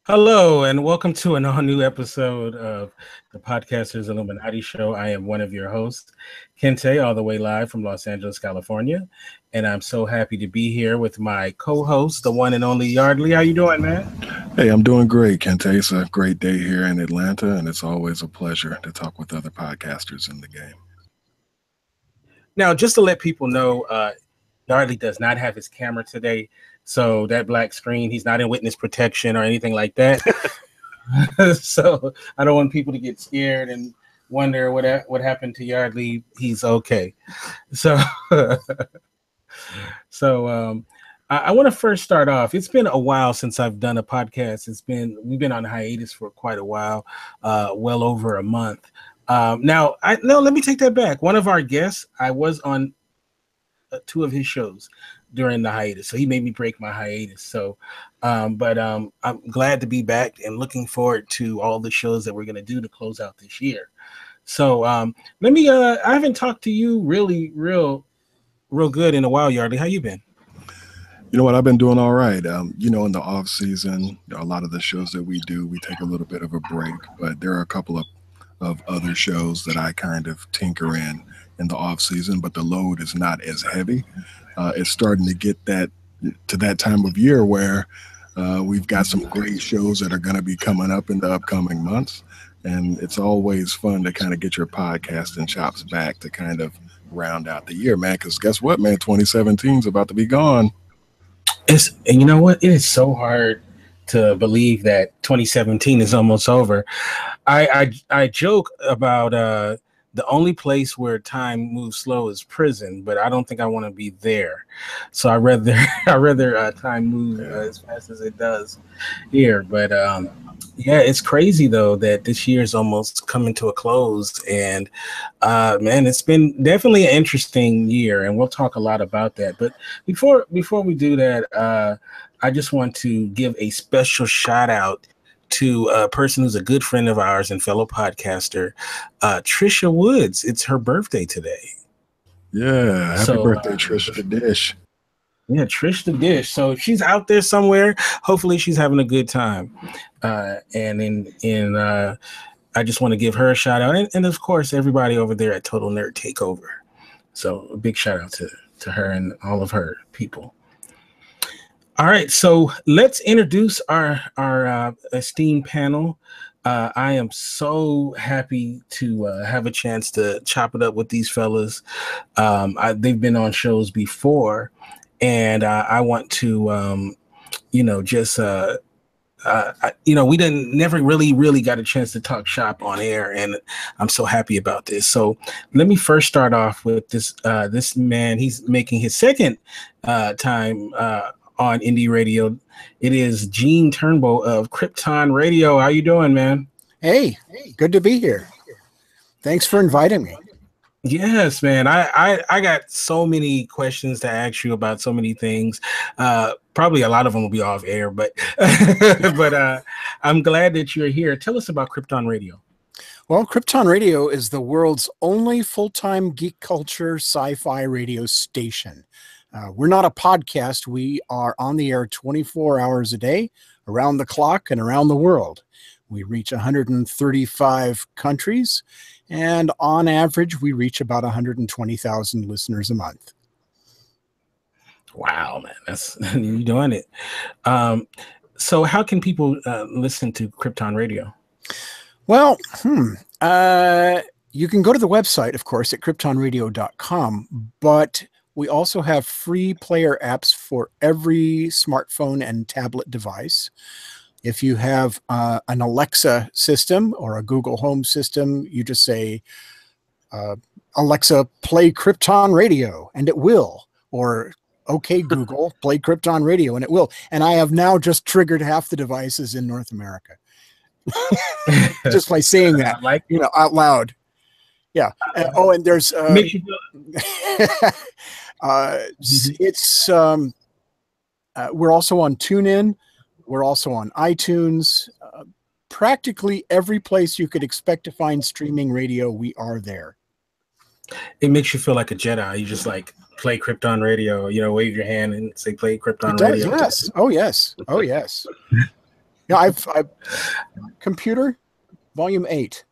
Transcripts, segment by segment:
Hello, and welcome to an all-new episode of the Podcasters Illuminati Show. I am one of your hosts, Kinte, all the way live from Los Angeles, California, and I'm so happy to be here with my co-host, the one and only Yardley. How you doing, man? Hey, I'm doing great, Kinte. It's a great day here in Atlanta, and it's always a pleasure to talk with other podcasters in the game. Now, just to let people know, Yardley does not have his camera today. So that black screen, he's not in witness protection or anything like that. So I don't want people to get scared and wonder what happened to Yardley. He's okay. So I want to first start off. It's been a while since I've done a podcast. We've been on hiatus for quite a while, well over a month. Now, let me take that back. One of our guests, I was on two of his shows during the hiatus, so he made me break my hiatus. So but I'm glad to be back and looking forward to all the shows that we're going to do to close out this year. So I haven't talked to you really real good in a while, Yardley. How you been? You know what, I've been doing all right. In the off season, a lot of the shows that we do, we take a little bit of a break, but there are a couple of other shows that I kind of tinker in the off season, but the load is not as heavy. It's starting to get to that time of year where we've got some great shows that are going to be coming up in the upcoming months. And it's always fun to kind of get your podcasting chops back to kind of round out the year, man. Because guess what, man? 2017 is about to be gone. And you know what? It is so hard to believe that 2017 is almost over. I joke about the only place where time moves slow is prison, but I don't think I want to be there. So I rather time move as fast as it does here. But yeah, it's crazy though that this year is almost coming to a close, and man, it's been definitely an interesting year, and we'll talk a lot about that. But before we do that, I just want to give a special shout out to a person who's a good friend of ours and fellow podcaster, Trisha Woods. It's her birthday today. Yeah, happy birthday, Trish the Dish. Yeah, Trish the Dish. So if she's out there somewhere, hopefully she's having a good time. And I just want to give her a shout out, and of course everybody over there at Total Nerd Takeover. So a big shout out to her and all of her people. All right, so let's introduce our esteemed panel. I am so happy to have a chance to chop it up with these fellas. They've been on shows before, and I want to, we never really got a chance to talk shop on air, and I'm so happy about this. So let me first start off with this man. He's making his second time on indie radio. It is Gene Turnbow of Krypton Radio. How you doing, man? Hey, good to be here. Thanks for inviting me. Yes, man. I got so many questions to ask you about so many things. Probably a lot of them will be off air, but I'm glad that you're here. Tell us about Krypton Radio. Well, Krypton Radio is the world's only full-time geek culture sci-fi radio station. We're not a podcast. We are on the air 24 hours a day, around the clock and around the world. We reach 135 countries, and on average, we reach about 120,000 listeners a month. Wow, man, that's you're doing it. So how can people listen to Krypton Radio? Well, you can go to the website, of course, at kryptonradio.com, but we also have free player apps for every smartphone and tablet device. If you have an Alexa system or a Google Home system, you just say, Alexa, play Krypton Radio, and it will. Or, okay, Google, play Krypton Radio, and it will. And I have now just triggered half the devices in North America. Just by saying that, out loud. Yeah. And there's... we're also on TuneIn. We're also on iTunes. Practically every place you could expect to find streaming radio, we are there. It makes you feel like a Jedi. You just like play Krypton Radio, wave your hand and say play Krypton Radio. Yes. Oh, yes. Oh, yes. Yeah, I've computer, volume 8.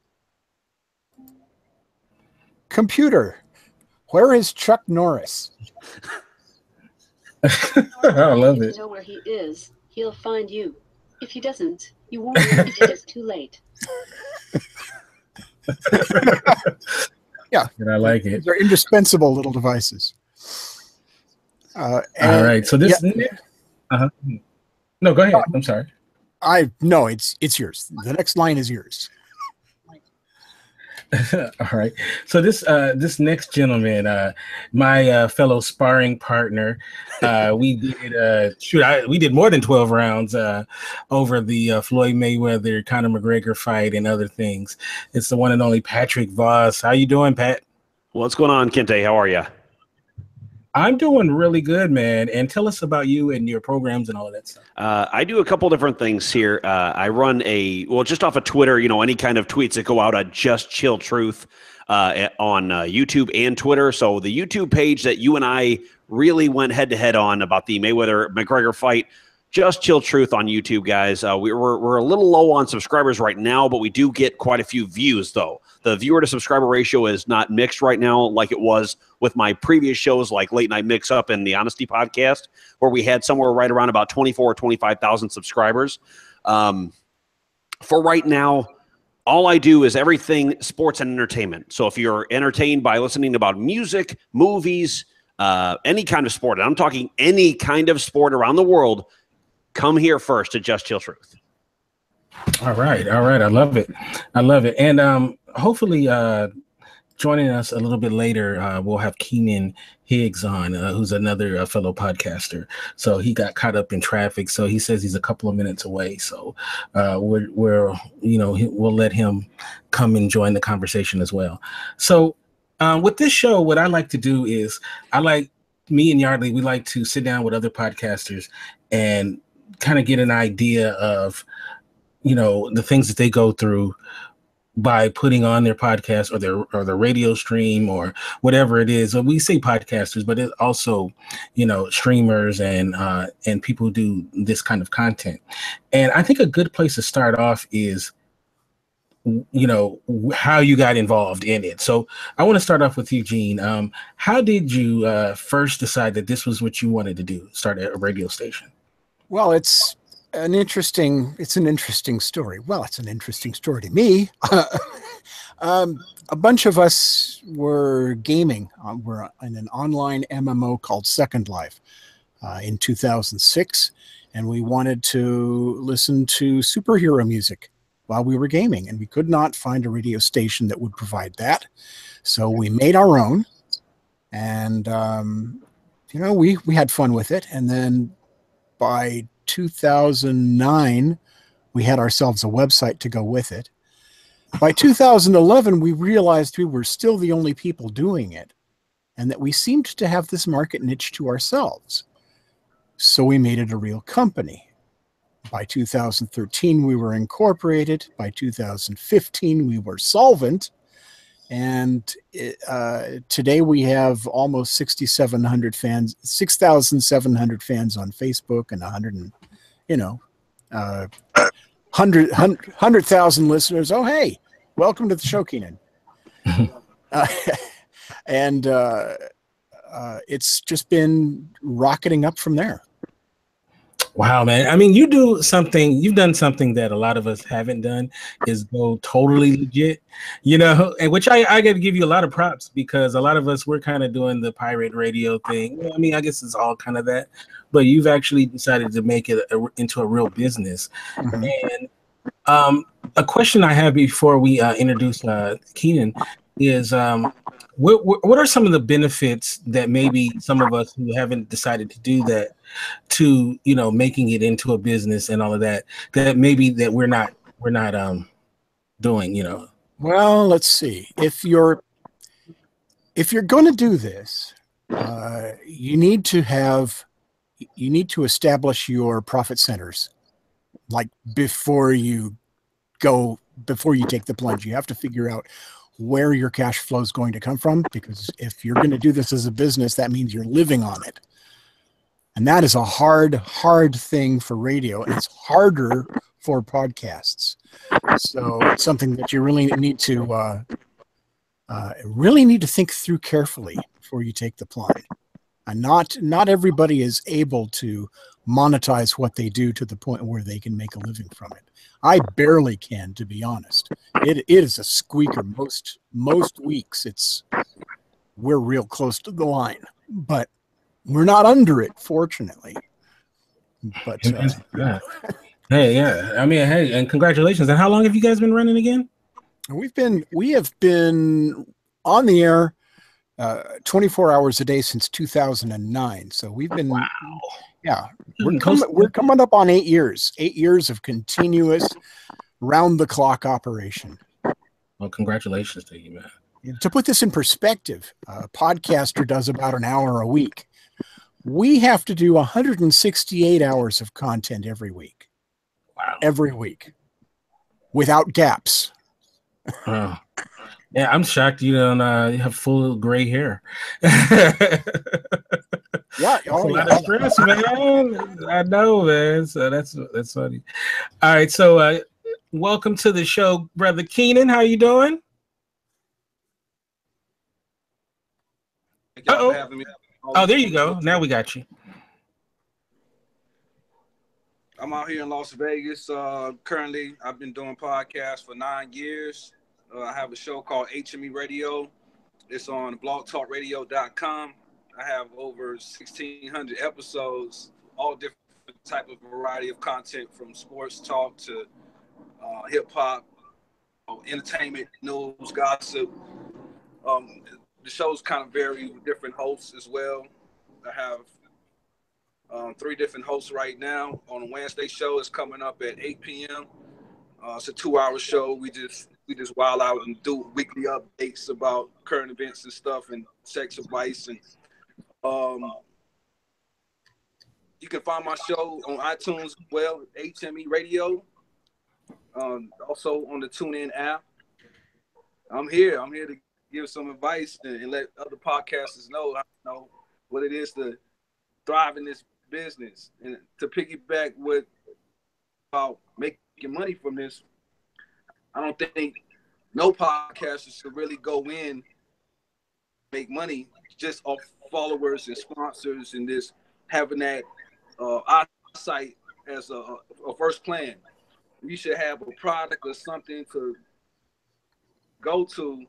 Computer, where is Chuck Norris? I love it. Know where he is, he'll find you. If he doesn't, you won't know until it's too late. Yeah, and I like it. They're indispensable little devices. All right, so this. Yeah. No, go ahead. I'm sorry. No, it's yours. The next line is yours. All right. So this next gentleman, my fellow sparring partner, we did more than 12 rounds over the Floyd Mayweather Conor McGregor fight and other things. It's the one and only Patrick Voss. How you doing, Pat? What's going on, Kinte? How are you? I'm doing really good, man. And tell us about you and your programs and all of that stuff. I do a couple different things here. I run just off of Twitter, any kind of tweets that go out on Just Chill Truth on YouTube and Twitter. So the YouTube page that you and I really went head-to-head on about the Mayweather-McGregor fight, Just Chill Truth on YouTube, guys. We're a little low on subscribers right now, but we do get quite a few views, though. The viewer-to-subscriber ratio is not mixed right now like it was with my previous shows like Late Night Mix-Up and the Honesty Podcast, where we had somewhere right around about 24 or 25,000 subscribers. For right now, all I do is everything sports and entertainment. So if you're entertained by listening about music, movies, any kind of sport, and I'm talking any kind of sport around the world, come here first to Just Chill Truth. All right. I love it. And hopefully joining us a little bit later, we'll have Keenan Higgs on, who's another fellow podcaster. So he got caught up in traffic. So he says he's a couple of minutes away. So we'll let him come and join the conversation as well. So with this show, what I like to do is me and Yardley, we like to sit down with other podcasters and kind of get an idea of, the things that they go through by putting on their podcast or their radio stream or whatever it is. We say podcasters, but it's also, streamers and people who do this kind of content. And I think a good place to start off is, how you got involved in it. So I want to start off with Eugene. How did you first decide that this was what you wanted to do, start a radio station? Well, it's an interesting story. Well, it's an interesting story to me. A bunch of us were gaming. We're in an online MMO called Second Life in 2006, and we wanted to listen to superhero music while we were gaming, and we could not find a radio station that would provide that. So we made our own, and we had fun with it. And then by 2009, we had ourselves a website to go with it. By 2011, we realized we were still the only people doing it, and that we seemed to have this market niche to ourselves. So we made it a real company. By 2013, we were incorporated. By 2015, we were solvent. And today we have almost 6,700 fans, 6,700 fans on Facebook, and 100,000 listeners. Oh, hey, welcome to the show, Keenan. And it's just been rocketing up from there. Wow, man. I mean, you've done something that a lot of us haven't done, is go totally legit, and which I got to give you a lot of props, because a lot of us, we're kind of doing the pirate radio thing. I mean, I guess it's all kind of that, but you've actually decided to make it into a real business. Mm-hmm. And a question I have before we introduce Keenan is, what are some of the benefits that maybe some of us who haven't decided to do that, to making it into a business and all of that maybe that we're not doing? Well, let's see. If you're going to do this, you need to establish your profit centers, like before you take the plunge. You have to figure out where your cash flow is going to come from, because if you're going to do this as a business, that means you're living on it. And that is a hard thing for radio, and it's harder for podcasts. So it's something that you really need to think through carefully before you take the plunge. And not everybody is able to monetize what they do to the point where they can make a living from it. I barely can, to be honest. It is a squeaker. Most weeks we're real close to the line, but we're not under it, fortunately. But hey, yeah. I mean, hey, and congratulations. And how long have you guys been running again? We have been on the air 24 hours a day since 2009. So we've been, wow. Yeah, we're coming up on 8 years. 8 years of continuous round-the-clock operation. Well, congratulations to you, man. To put this in perspective, a podcaster does about an hour a week. We have to do 168 hours of content every week. Wow. Every week. Without gaps. Oh. Yeah, I'm shocked you don't have full gray hair. Yeah, a lot of stress, man. I know, man. So that's funny. All right, so welcome to the show, brother Keenan. How you doing? Oh, there you go. Now we got you. I'm out here in Las Vegas. Currently, I've been doing podcasts for 9 years. I have a show called HME Radio. It's on blogtalkradio.com. I have over 1,600 episodes, all different type of variety of content, from sports talk to hip hop, entertainment, news, gossip. The shows kind of vary with different hosts as well. I have 3 different hosts right now. On a Wednesday show, it's coming up at 8 p.m. It's a 2-hour show. We just wild out and do weekly updates about current events and stuff, and sex advice. And you can find my show on iTunes as well, HME Radio. Also on the TuneIn app. I'm here to give some advice and let other podcasters know what it is to thrive in this business. And to piggyback about making money from this, I don't think no podcasters should really go in make money just off followers and sponsors and this having that eyesight as a first plan. You should have a product or something to go to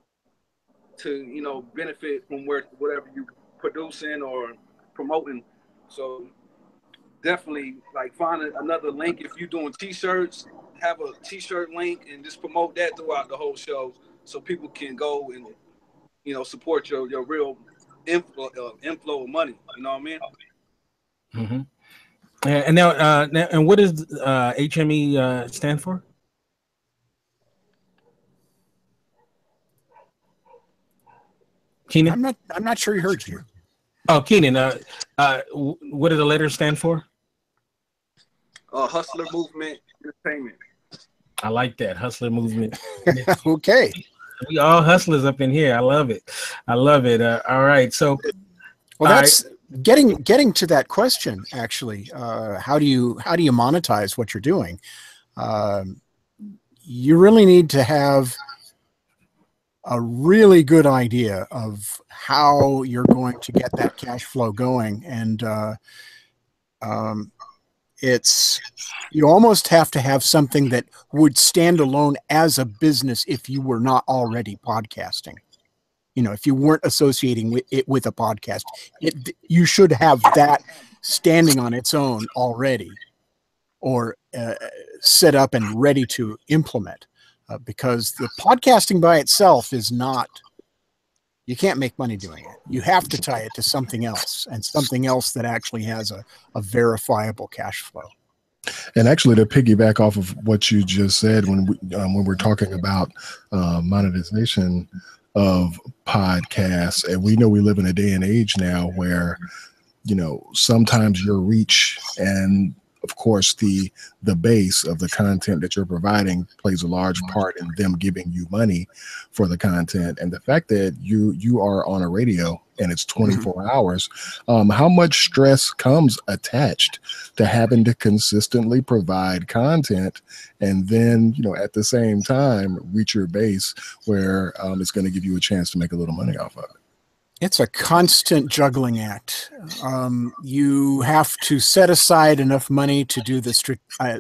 benefit from whatever you producing or promoting. So definitely, like, find another link. If you're doing t-shirts, have a t-shirt link and just promote that throughout the whole show so people can go and support your real inflow of money. You know what I mean? Mm-hmm. And now, and what does HME stand for? Keenan? I'm not sure he heard you. Oh, Keenan, what do the letters stand for? Hustler Movement Entertainment. I like that, Hustler Movement. Okay. We all hustlers up in here. I love it. All right. So, well, that's getting to that question. Actually, how do you monetize what you're doing? You really need to have a really good idea of how you're going to get that cash flow going, and you almost have to have something that would stand alone as a business if you were not already podcasting. If you weren't associating it with a podcast, you should have that standing on its own already, or set up and ready to implement. Because the podcasting by itself is not, you can't make money doing it. You have to tie it to something else, and something else that actually has a verifiable cash flow. And actually, to piggyback off of what you just said, when we're talking about monetization of podcasts, and we know we live in a day and age now where, sometimes your reach and, of course, the base of the content that you're providing plays a large part in them giving you money for the content. And the fact that you are on a radio and it's 24 hours. How much stress comes attached to having to consistently provide content and then, at the same time, reach your base where it's going to give you a chance to make a little money off of it? It's a constant juggling act. You have to set aside enough money to do the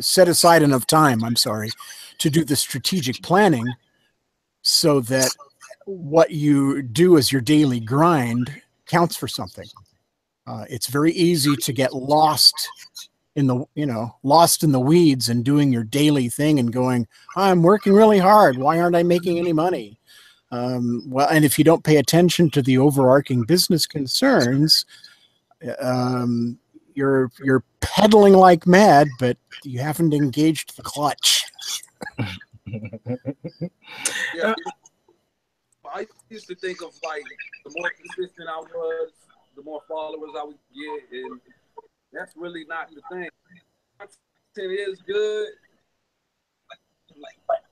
set aside enough time, to do the strategic planning so that what you do as your daily grind counts for something. It's very easy to get lost in the weeds and doing your daily thing and going, I'm working really hard. Why aren't I making any money? Well, and if you don't pay attention to the overarching business concerns, you're pedaling like mad, but you haven't engaged the clutch. Yeah, I used to think of like the more consistent I was, the more followers I would get, and that's really not the thing. Content is good. Like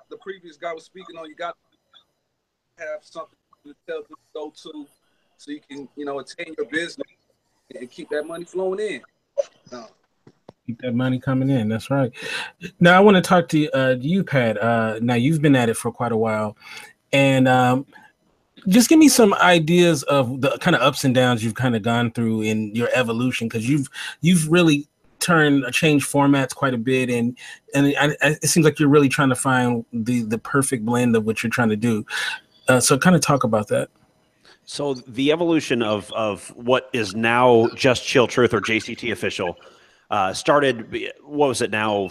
the previous guy was speaking on, you got to have something to tell them to go to, so you can, attain your business and keep that money flowing in. Keep that money coming in. That's right. Now I want to talk to you, Pat. Now you've been at it for quite a while, and just give me some ideas of the kind of ups and downs you've kind of gone through in your evolution, because you've really changed formats quite a bit, and it seems like you're really trying to find the perfect blend of what you're trying to do. So kind of talk about that. So the evolution of what is now Just Chill Truth, or JCT official, started, what was it now,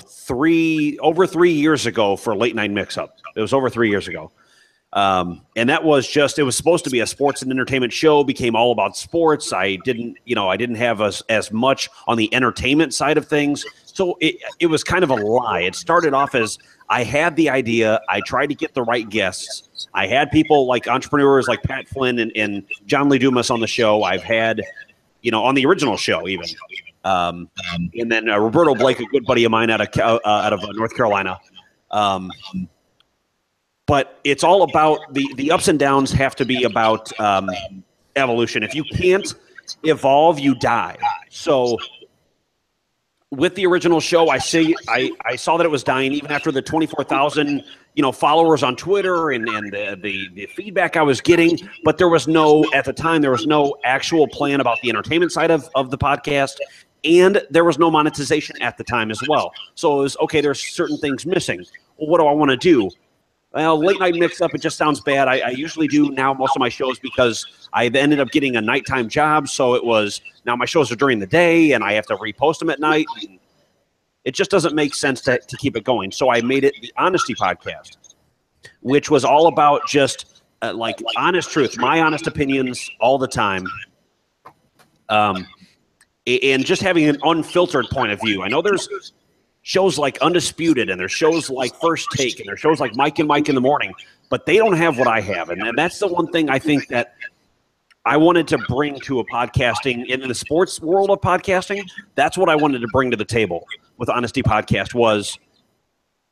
over 3 years ago for Late Night Mix-Up. It was over 3 years ago. And that was it was supposed to be a sports and entertainment show, became all about sports. I didn't have as much on the entertainment side of things. So it was kind of a lie. It started off as I had the idea. I tried to get the right guests. I had people like entrepreneurs like Pat Flynn and John Lee Dumas on the show. I've had, on the original show even. And then Roberto Blake, a good buddy of mine out of North Carolina. But it's all about the ups and downs have to be about evolution. If you can't evolve, you die. So with the original show, I saw that it was dying even after the 24,000 followers on Twitter and the feedback I was getting. But at the time there was no actual plan about the entertainment side of the podcast, and there was no monetization at the time as well. So it was okay. There's certain things missing. Well, what do I want to do? Well, Late Night Mix-Up, it just sounds bad. I usually do now most of my shows because I ended up getting a nighttime job. So now my shows are during the day and I have to repost them at night. It just doesn't make sense to keep it going. So I made it the Honesty Podcast, which was all about just like honest truth, my honest opinions all the time. And just having an unfiltered point of view. I know there's shows like Undisputed, and there's shows like First Take, and there's shows like Mike and Mike in the Morning, but they don't have what I have. And that's the one thing I think that I wanted to bring to a podcasting in the sports world of podcasting. That's what I wanted to bring to the table with Honesty Podcast was,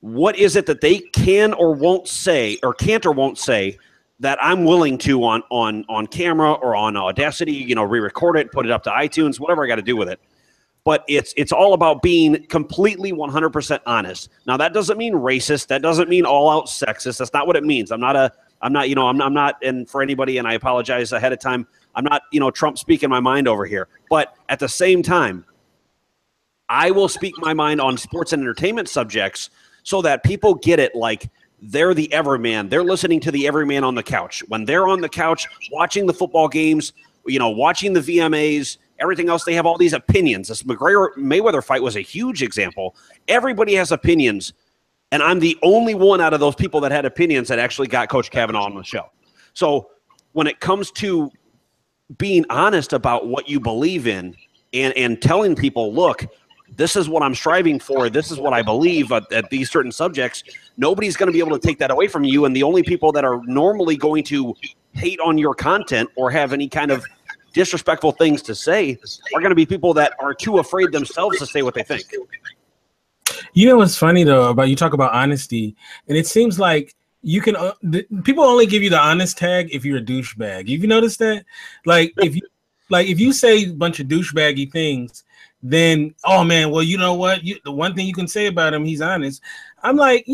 what is it that they can or won't say, or can't or won't say, that I'm willing to on camera or on Audacity, re-record it, put it up to iTunes, whatever I got to do with it. But it's all about being completely 100% honest. Now that doesn't mean racist. That doesn't mean all out sexist. That's not what it means. I'm not, and for anybody, and I apologize ahead of time, I'm not, Trump speaking my mind over here. But at the same time, I will speak my mind on sports and entertainment subjects so that people get it. Like, they're the everyman. They're listening to the everyman on the couch. When they're on the couch watching the football games, watching the VMAs, everything else, they have all these opinions. This McGregor-Mayweather fight was a huge example. Everybody has opinions, and I'm the only one out of those people that had opinions that actually got Coach Kavanaugh on the show. So when it comes to being honest about what you believe in and telling people, look, this is what I'm striving for, this is what I believe at these certain subjects, nobody's going to be able to take that away from you, and the only people that are normally going to hate on your content or have any kind of disrespectful things to say are going to be people that are too afraid themselves to say what they think. What's funny though about, you talk about honesty, and it seems like you can people only give you the honest tag if you're a douchebag. Have you noticed that? Like if you say a bunch of douchebaggy things, then oh man, well you know what? The one thing you can say about him, he's honest. I'm like,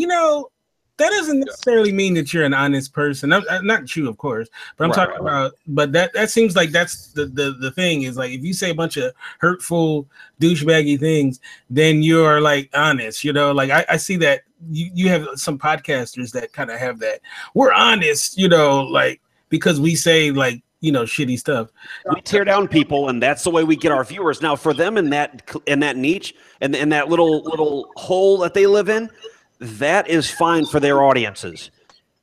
that doesn't necessarily mean that you're an honest person. Not you, of course, but I'm talking about. But that seems like that's the thing is like if you say a bunch of hurtful, douchebaggy things, then you're like honest. Like I see that you have some podcasters that kind of have that. We're honest, like because we say like shitty stuff. We tear down people, and that's the way we get our viewers. Now, for them in that niche and in that little hole that they live in. That is fine for their audiences.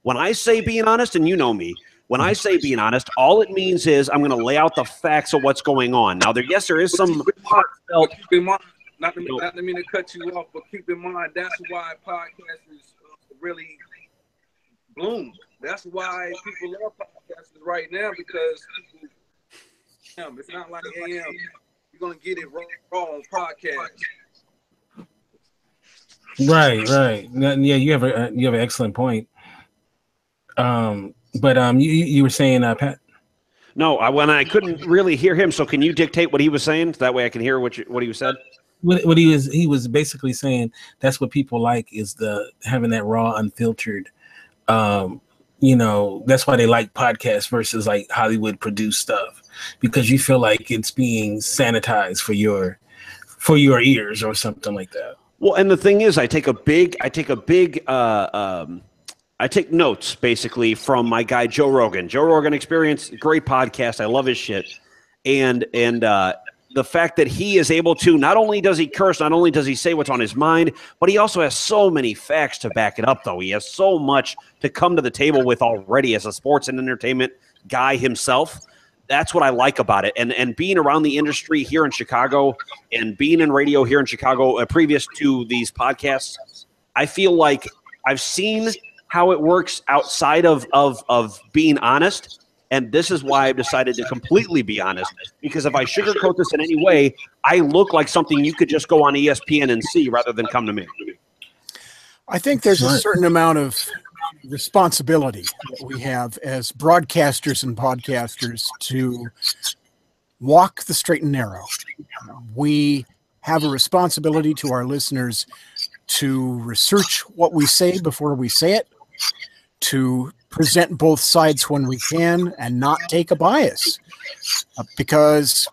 When I say being honest, and you know me, when I say being honest, all it means is I'm going to lay out the facts of what's going on. Now, there is some heartfelt. Keep in mind, not to mean to cut you off, but keep in mind that's why podcasters really bloom. That's why people love podcasters right now because it's not like AM. You're going to get it raw on podcast. Right. Yeah, you have an excellent point. But you were saying, Pat? No, when I couldn't really hear him. So can you dictate what he was saying? That way I can hear what he said. What he was basically saying. That's what people like is having that raw, unfiltered. That's why they like podcasts versus like Hollywood produced stuff because you feel like it's being sanitized for your ears or something like that. Well, and the thing is, I take notes basically from my guy Joe Rogan. Joe Rogan Experience, great podcast. I love his shit, and the fact that he is able to not only does he curse, not only does he say what's on his mind, but he also has so many facts to back it up. Though he has so much to come to the table with already as a sports and entertainment guy himself. That's what I like about it. And being around the industry here in Chicago and being in radio here in Chicago previous to these podcasts, I feel like I've seen how it works outside of being honest. And this is why I've decided to completely be honest, because if I sugarcoat this in any way, I look like something you could just go on ESPN and see rather than come to me. I think there's a certain amount of responsibility that we have as broadcasters and podcasters to walk the straight and narrow. We have a responsibility to our listeners to research what we say before we say it, to present both sides when we can and not take a bias, because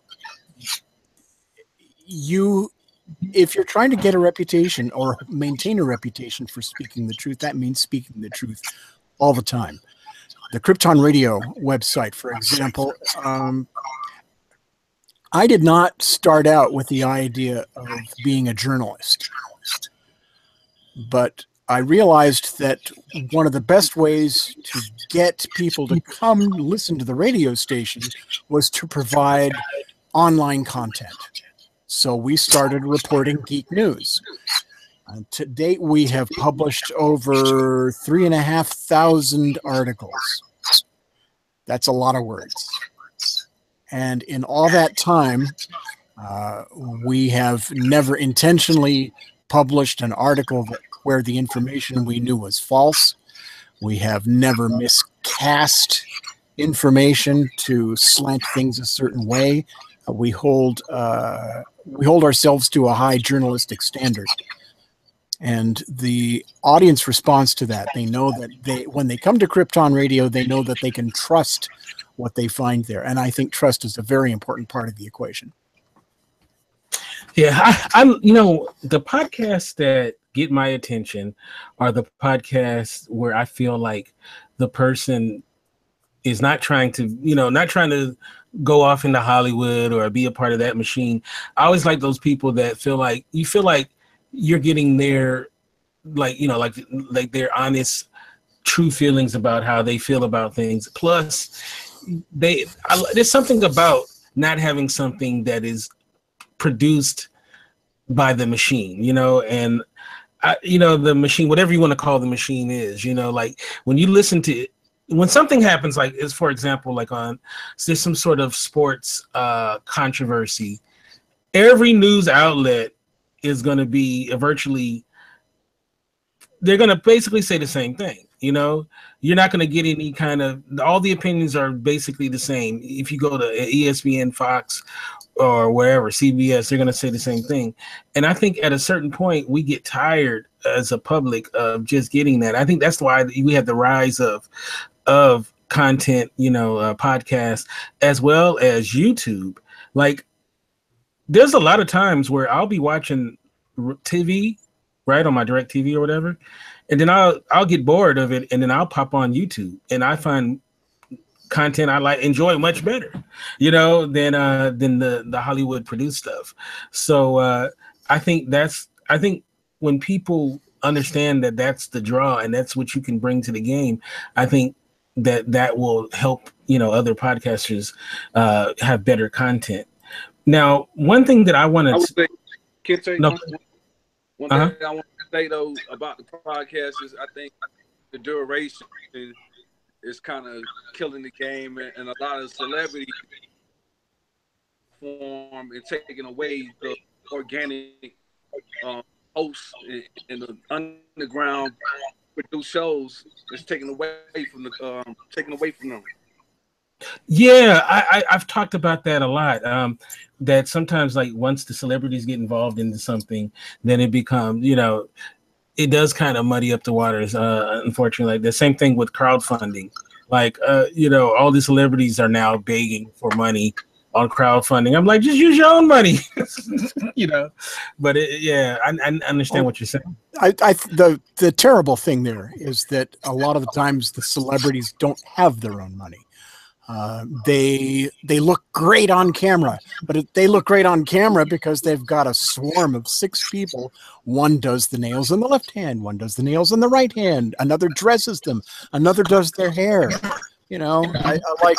if you're trying to get a reputation or maintain a reputation for speaking the truth, that means speaking the truth all the time. The Krypton Radio website, for example, I did not start out with the idea of being a journalist, but I realized that one of the best ways to get people to come listen to the radio station was to provide online content. So we started reporting geek news. To date, we have published over 3,500 articles. That's a lot of words. And in all that time, we have never intentionally published an article where the information we knew was false. We have never miscast information to slant things a certain way. We hold ourselves to a high journalistic standard, and the audience responds to that. They know that when they come to Krypton Radio, they know that they can trust what they find there, and I think trust is a very important part of the equation. Yeah, I'm. The podcasts that get my attention are the podcasts where I feel like the person is not trying to go off into Hollywood or be a part of that machine. I always like those people that feel like you're getting their like their honest, true feelings about how they feel about things. Plus, there's something about not having something that is produced by the machine, and the machine, whatever you want to call the machine is, like when you listen to it, when something happens, like is for example, like there's some sort of sports controversy, every news outlet is going to be they're going to basically say the same thing. You know, you're not going to get any kind of, all the opinions are basically the same. If you go to ESPN, Fox, or wherever, CBS, they're going to say the same thing. And I think at a certain point, we get tired as a public of just getting that. I think that's why we had the rise of content, podcasts, as well as YouTube. Like, there's a lot of times where I'll be watching TV, right, on my direct TV or whatever, and then I'll get bored of it, and then I'll pop on YouTube, and I find content I enjoy much better, than the Hollywood produced stuff. So I think when people understand that that's the draw and that's what you can bring to the game, I think that will help other podcasters have better content. Now, one thing that I want to say, Kinte, no. One thing I want to say though about the podcast is I think the duration is kind of killing the game, and a lot of celebrity form and taking away the organic hosts and the underground produced shows. It's taken away from them. Yeah, I've talked about that a lot. That sometimes, like, once the celebrities get involved into something, then it becomes, it does kind of muddy up the waters. Unfortunately, like the same thing with crowdfunding. Like, all the celebrities are now begging for money on crowdfunding. I'm like, just use your own money, But I understand what you're saying. The terrible thing there is that a lot of the times the celebrities don't have their own money. They look great on camera, but they look great on camera because they've got a swarm of 6 people. One does the nails in the left hand, one does the nails in the right hand, another dresses them, another does their hair. I like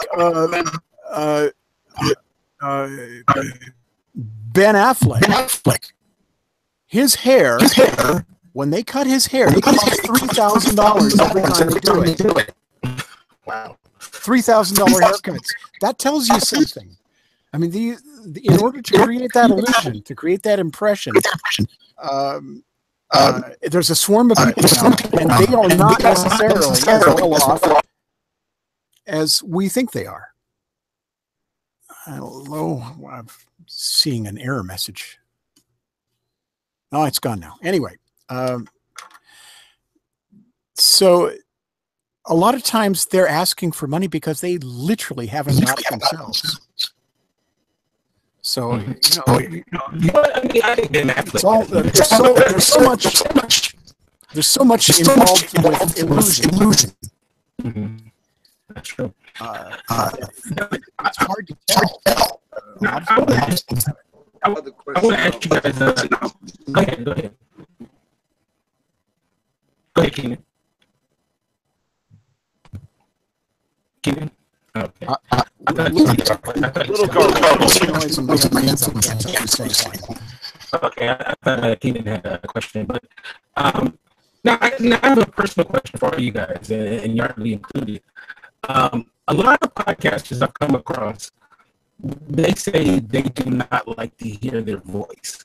Ben Affleck. His hair, when they cut his hair, it costs $3,000 every time they do it. Wow. $3,000 haircuts. That tells you something. I mean, in order to create that illusion, to create that impression, there's a swarm of people now, and they are not necessarily as well off as we think they are. Hello, I'm seeing an error message. Oh, it's gone now. Anyway, so a lot of times they're asking for money because they literally haven't got it themselves. So, it's all, there's so much involved with illusion. Mm-hmm. That's true. It's hard to tell. I want to ask you guys. Go ahead. Go ahead, Keenan. Keenan? Okay. Okay, I thought Keenan had a question, but now I have a personal question for you guys, and Yardley included. A lot of podcasters I've come across, they say they do not like to hear their voice,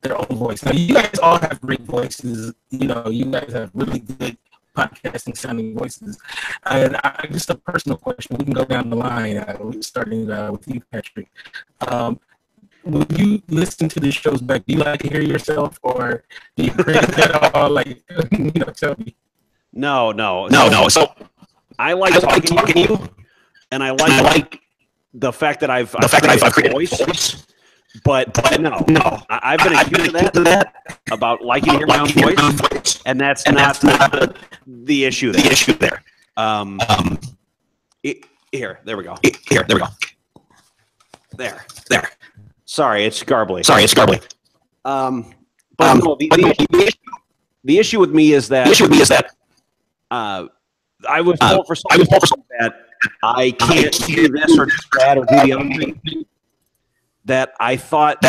their own voice. Now, you guys all have great voices. You guys have really good podcasting sounding voices. And just a personal question. We can go down the line, starting with you, Patrick. When you listen to the shows back, do you like to hear yourself, or do you cringe at all? Like, tell me. No. So I like talking to you, and I like the fact that I've created a voice. But no, I've been accused of that about liking to hear my own voice, and that's not the issue there. Here, there we go. There. Sorry, it's garbly. But no, the issue with me is that I was told for something that I can't do this or do that or do the other thing. That I thought,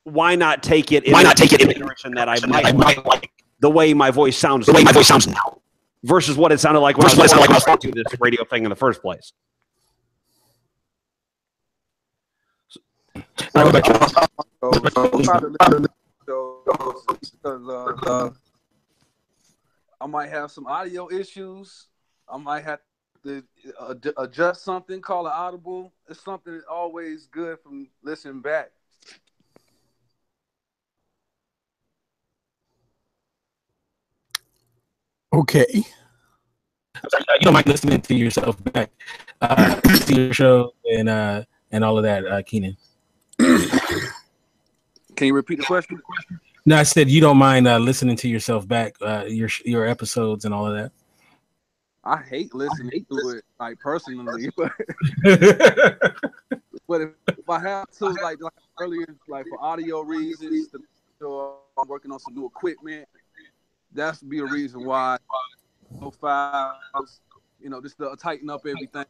why not take it in the direction that I might like the way my voice sounds now versus what it sounded like when I was talking to this radio thing in the first place. I might have some audio issues. I might have to adjust something, call it audible. It's something that's always good from listening back. Okay. You don't mind listening to yourself back, to your show and all of that, Keenan. Can you repeat the question? No, I said you don't mind listening to yourself back, your episodes and all of that. I hate listening to it, like personally, but if I have to, like earlier, like for audio reasons, to make sure I'm working on some new equipment, that's be a reason why no files, just to tighten up everything.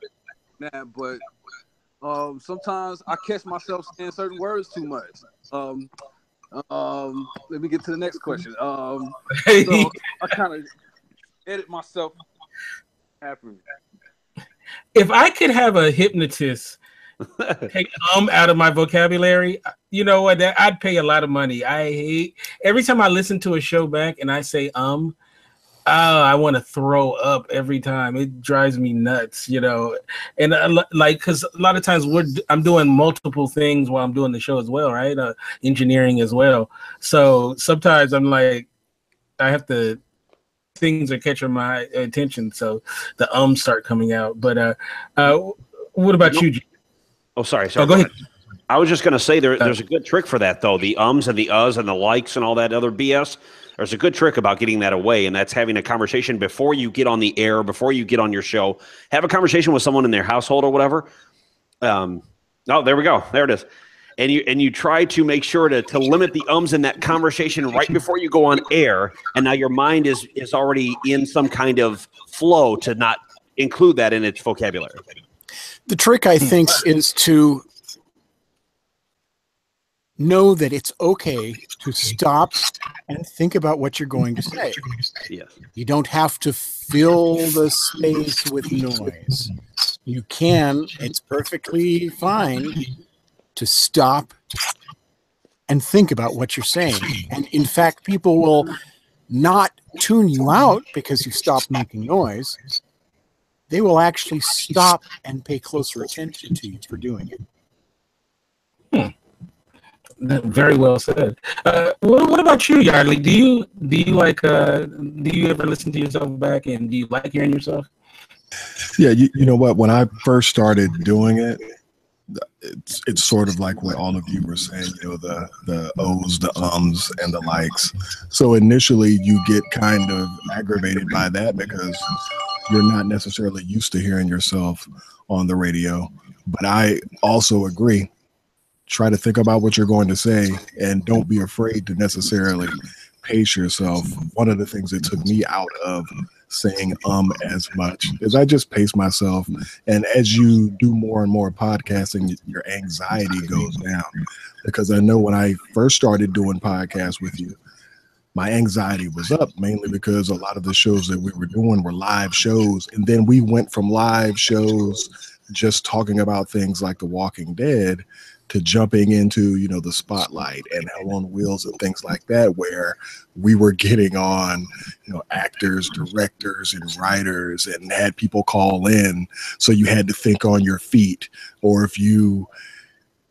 But sometimes I catch myself saying certain words too much. Let me get to the next question. So I kind of edit myself. If I could have a hypnotist take out of my vocabulary, you know what? I'd pay a lot of money. I hate every time I listen to a show back and I say I want to throw up every time. It drives me nuts, And because a lot of times I'm doing multiple things while I'm doing the show as well, right? Engineering as well. So sometimes I'm like, I have to. Things are catching my attention, so the start coming out. But what about you? Oh, sorry. Oh, go ahead. I was just going to say there's a good trick for that, though. The and the uhs and the likes and all that other BS. There's a good trick about getting that away, and that's having a conversation before you get on the air, before you get on your show. Have a conversation with someone in their household or whatever. Oh, there we go. There it is. And you try to make sure to limit the in that conversation right before you go on air, and now your mind is already in some kind of flow to not include that in its vocabulary. The trick, I think, is to know that it's okay to stop and think about what you're going to say. Yes. You don't have to fill the space with noise. You can, it's perfectly fine to stop and think about what you're saying. And in fact, people will not tune you out because you stop making noise. They will actually stop and pay closer attention to you for doing it. Very well said. What about you, Yardley? Do you like? Do you ever listen to yourself back, and do you like hearing yourself? Yeah, you know what? When I first started doing it, it's sort of like what all of you were saying, the O's, the ums, and the likes. So initially you get kind of aggravated by that because you're not necessarily used to hearing yourself on the radio. But I also agree. Try to think about what you're going to say and don't be afraid to necessarily pace yourself. One of the things that took me out of saying as much is I just pace myself, and as you do more and more podcasting, your anxiety goes down, because I know when I first started doing podcasts with you, my anxiety was up, mainly because a lot of the shows that we were doing were live shows, and then we went from live shows just talking about things like The Walking Dead to jumping into, the Spotlight and Hell on Wheels and things like that, where we were getting on, actors, directors, and writers, and had people call in. So you had to think on your feet, or if you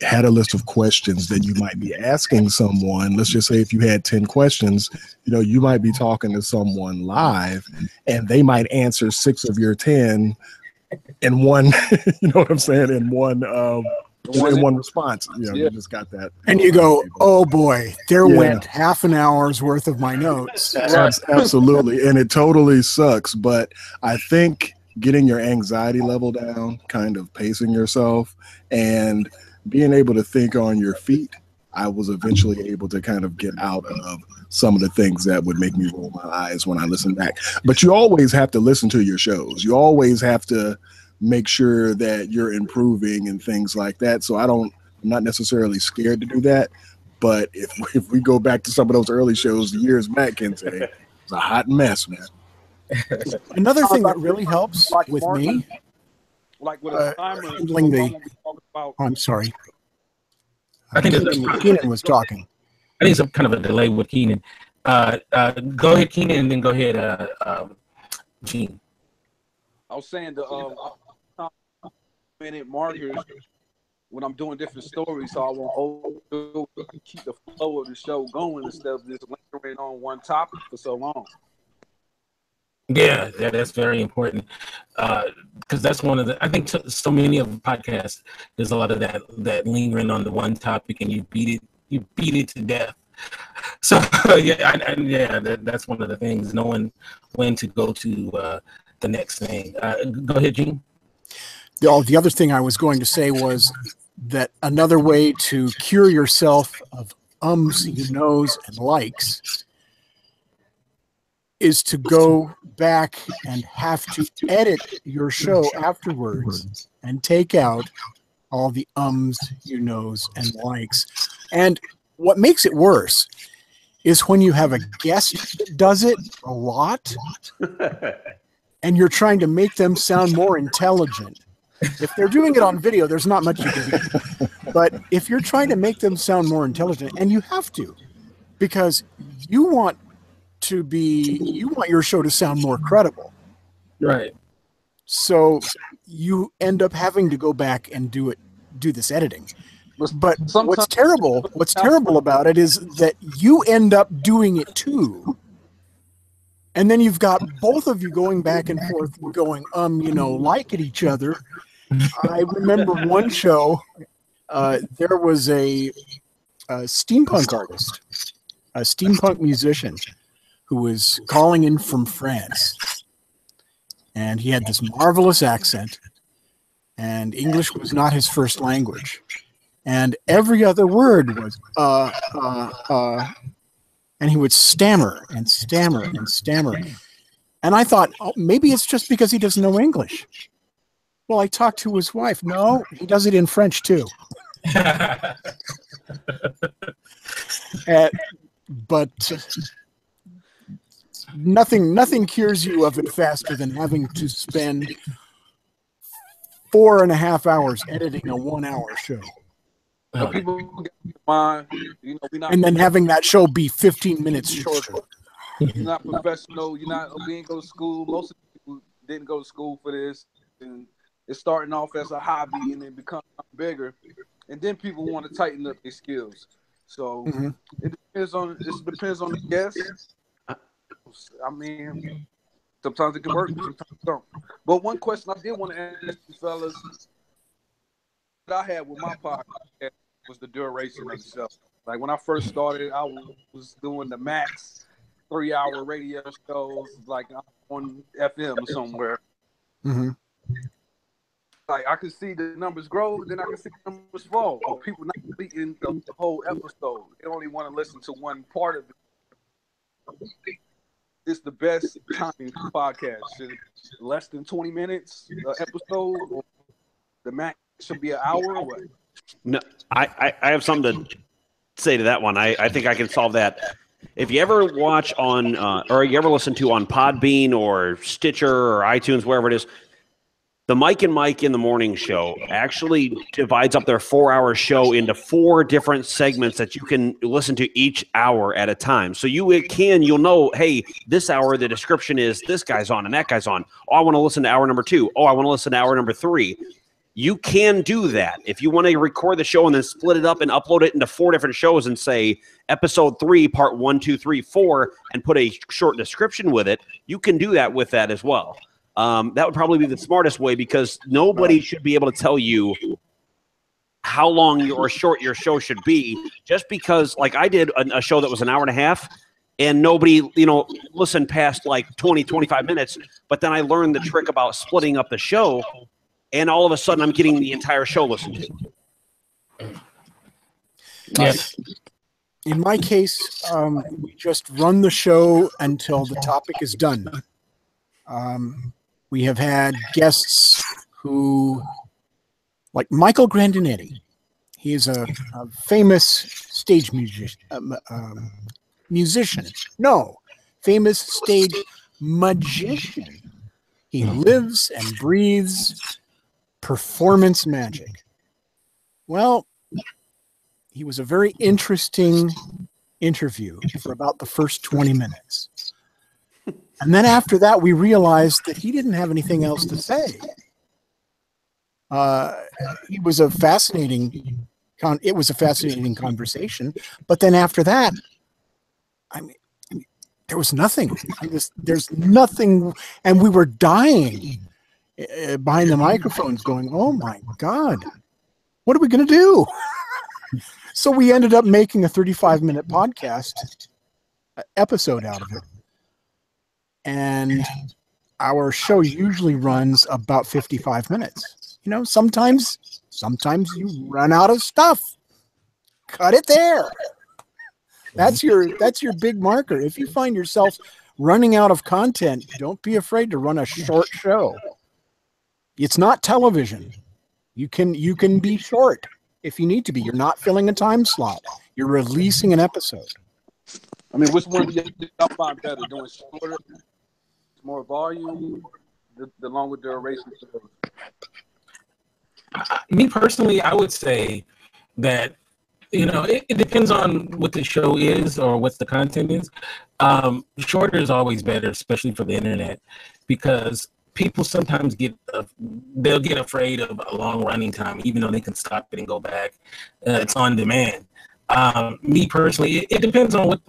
had a list of questions that you might be asking someone, let's just say if you had 10 questions, you might be talking to someone live and they might answer 6 of your 10 in one, in one response. You just got that. And you go, oh boy, went half an hour's worth of my notes. Absolutely. And it totally sucks. But I think getting your anxiety level down, kind of pacing yourself, and being able to think on your feet, I was eventually able to kind of get out of some of the things that would make me roll my eyes when I listen back. But you always have to listen to your shows. You always have to make sure that you're improving and things like that. So I'm not necessarily scared to do that. But if we go back to some of those early shows years back, Kinte, it's a hot mess, man. Another thing that really helps with me, like with a timer, handling I'm sorry. I think Keenan was talking. I think it's kind of a delay with Keenan. Go ahead, Keenan, and then go ahead, Gene. I was saying the minute markers when I'm doing different stories, so I won't keep the flow of the show going instead of just lingering on one topic for so long. Yeah, that's very important, because that's one of the. I think so many of the podcasts, there's a lot of that lingering on the one topic, and you beat it to death. So yeah, that's one of the things, knowing when to go to the next thing. Go ahead, Gene. The other thing I was going to say was that another way to cure yourself of you knows, and likes is to go back and have to edit your show afterwards and take out all the you knows, and likes. And what makes it worse is when you have a guest that does it a lot and you're trying to make them sound more intelligent. If they're doing it on video, there's not much you can do. But if you're trying to make them sound more intelligent, and you have to, because you want your show to sound more credible. Right. So you end up having to go back and do this editing. But what's terrible about it is that you end up doing it too. And then you've got both of you going back and forth going, like at each other. I remember one show, there was a steampunk artist, a steampunk musician who was calling in from France. And he had this marvelous accent, and English was not his first language. And every other word was, and he would stammer and stammer and stammer. And I thought, maybe it's just because he doesn't know English. Well, I talked to his wife. No, he does it in French too. But nothing cures you of it faster than having to spend 4.5 hours editing a 1-hour show. People get in mind, and then having that show be 15 minutes shorter. You're not professional. You didn't go to school. Most of the people didn't go to school for this, and it's starting off as a hobby and then becomes bigger. And then people want to tighten up their skills. So it depends on the guest. I mean, sometimes it can work, sometimes it don't. But one question I did want to ask you fellas that I had with my podcast was the duration of the show. Like when I first started, I was doing the max 3-hour radio shows, like on FM somewhere. Mm-hmm. Like I could see the numbers grow, then I could see the numbers fall. Or people not completing the whole episode. They only want to listen to one part of it. It's the best timing podcast. Should less than 20 minutes episode, or the max should be an hour or what? No, I have something to say to that one. I think I can solve that. If you ever watch on, or you ever listen to on Podbean or Stitcher or iTunes, wherever it is, the Mike and Mike in the Morning show actually divides up their 4-hour show into 4 different segments that you can listen to each hour at a time. So you'll know, hey, this hour, the description is this guy's on and that guy's on. Oh, I want to listen to hour number 2. Oh, I want to listen to hour number 3. You can do that. If you want to record the show and then split it up and upload it into 4 different shows and say episode 3, part 1, 2, 3, 4, and put a short description with it, you can do that with that as well. That would probably be the smartest way, because nobody should be able to tell you how long or short your show should be, just because, like I did a show that was an hour and a half and nobody, listened past like 20, 25 minutes. But then I learned the trick about splitting up the show, and all of a sudden I'm getting the entire show listened to. Yes. In my case, we just run the show until the topic is done. We have had guests who, like Michael Grandinetti. He is a famous stage musician. No, famous stage magician. He lives and breathes performance magic. Well, he was a very interesting interview for about the first 20 minutes. And then after that, we realized that he didn't have anything else to say. It was a fascinating conversation. But then after that, I mean, there was nothing. There's nothing. And we were dying behind the microphones going, oh my God, what are we going to do? So we ended up making a 35-minute podcast episode out of it. And our show usually runs about 55 minutes. You know, sometimes you run out of stuff. Cut it there. That's your big marker. If you find yourself running out of content, don't be afraid to run a short show. It's not television. You can be short if you need to be. You're not filling a time slot. You're releasing an episode. I mean, which one do y'all find better? Doing shorter, more volume, the longer duration? Me personally, I would say that, you know, it depends on what the show is or what the content is. Shorter is always better, especially for the internet, because people sometimes they'll get afraid of a long running time, even though they can stop it and go back. It's on demand. Me personally, it depends on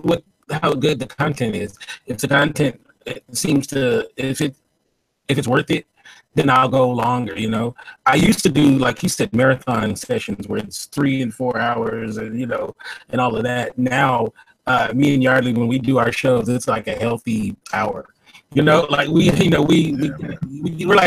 how good the content is. If the content seems to, if it's worth it, then I'll go longer. You know, I used to do, like you said, marathon sessions where it's 3 and 4 hours, and and all of that. Now, me and Yardley, when we do our shows, it's like a healthy hour. You know, like we're like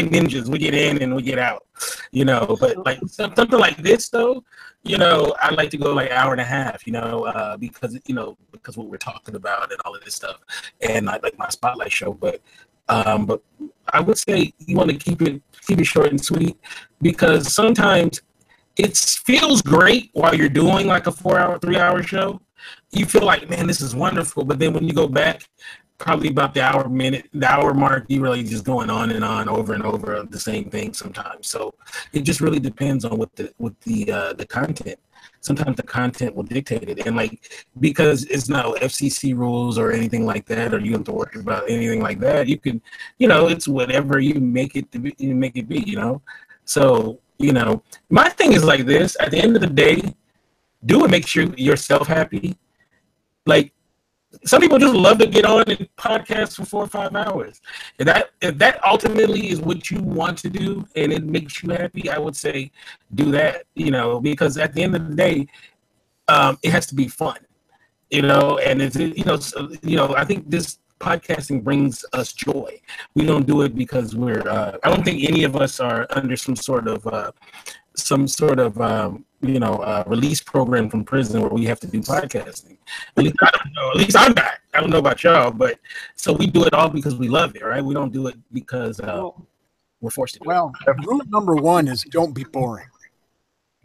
ninjas. We get in and we get out. You know, but like something like this though, you know, I like to go like hour and a half. You know, because what we're talking about and all of this stuff, and like my spotlight show, but I would say you want to keep it short and sweet, because sometimes it feels great while you're doing like a 3-hour show. You feel like, man, this is wonderful. But then when you go back, probably about the hour mark, you really just going on and on over and over of the same thing sometimes. So it just really depends on what the content. Sometimes the content will dictate it, and like, because it's no FCC rules or anything like that, or you have to worry about anything like that. You can, it's whatever you make it to be, you make it be, So, my thing is like this: at the end of the day, do what makes yourself happy. Like, some people just love to get on and podcast for 4 or 5 hours. If that ultimately is what you want to do and it makes you happy, I would say do that, because at the end of the day, it has to be fun, and it's, I think this podcasting brings us joy. We don't do it because we're, I don't think any of us are under some sort of release program from prison where we have to do podcasting. At least I don't know. At least I'm not. I don't know about y'all, but so we do it all because we love it, right? We don't do it because we're forced to do it. Rule number 1 is don't be boring.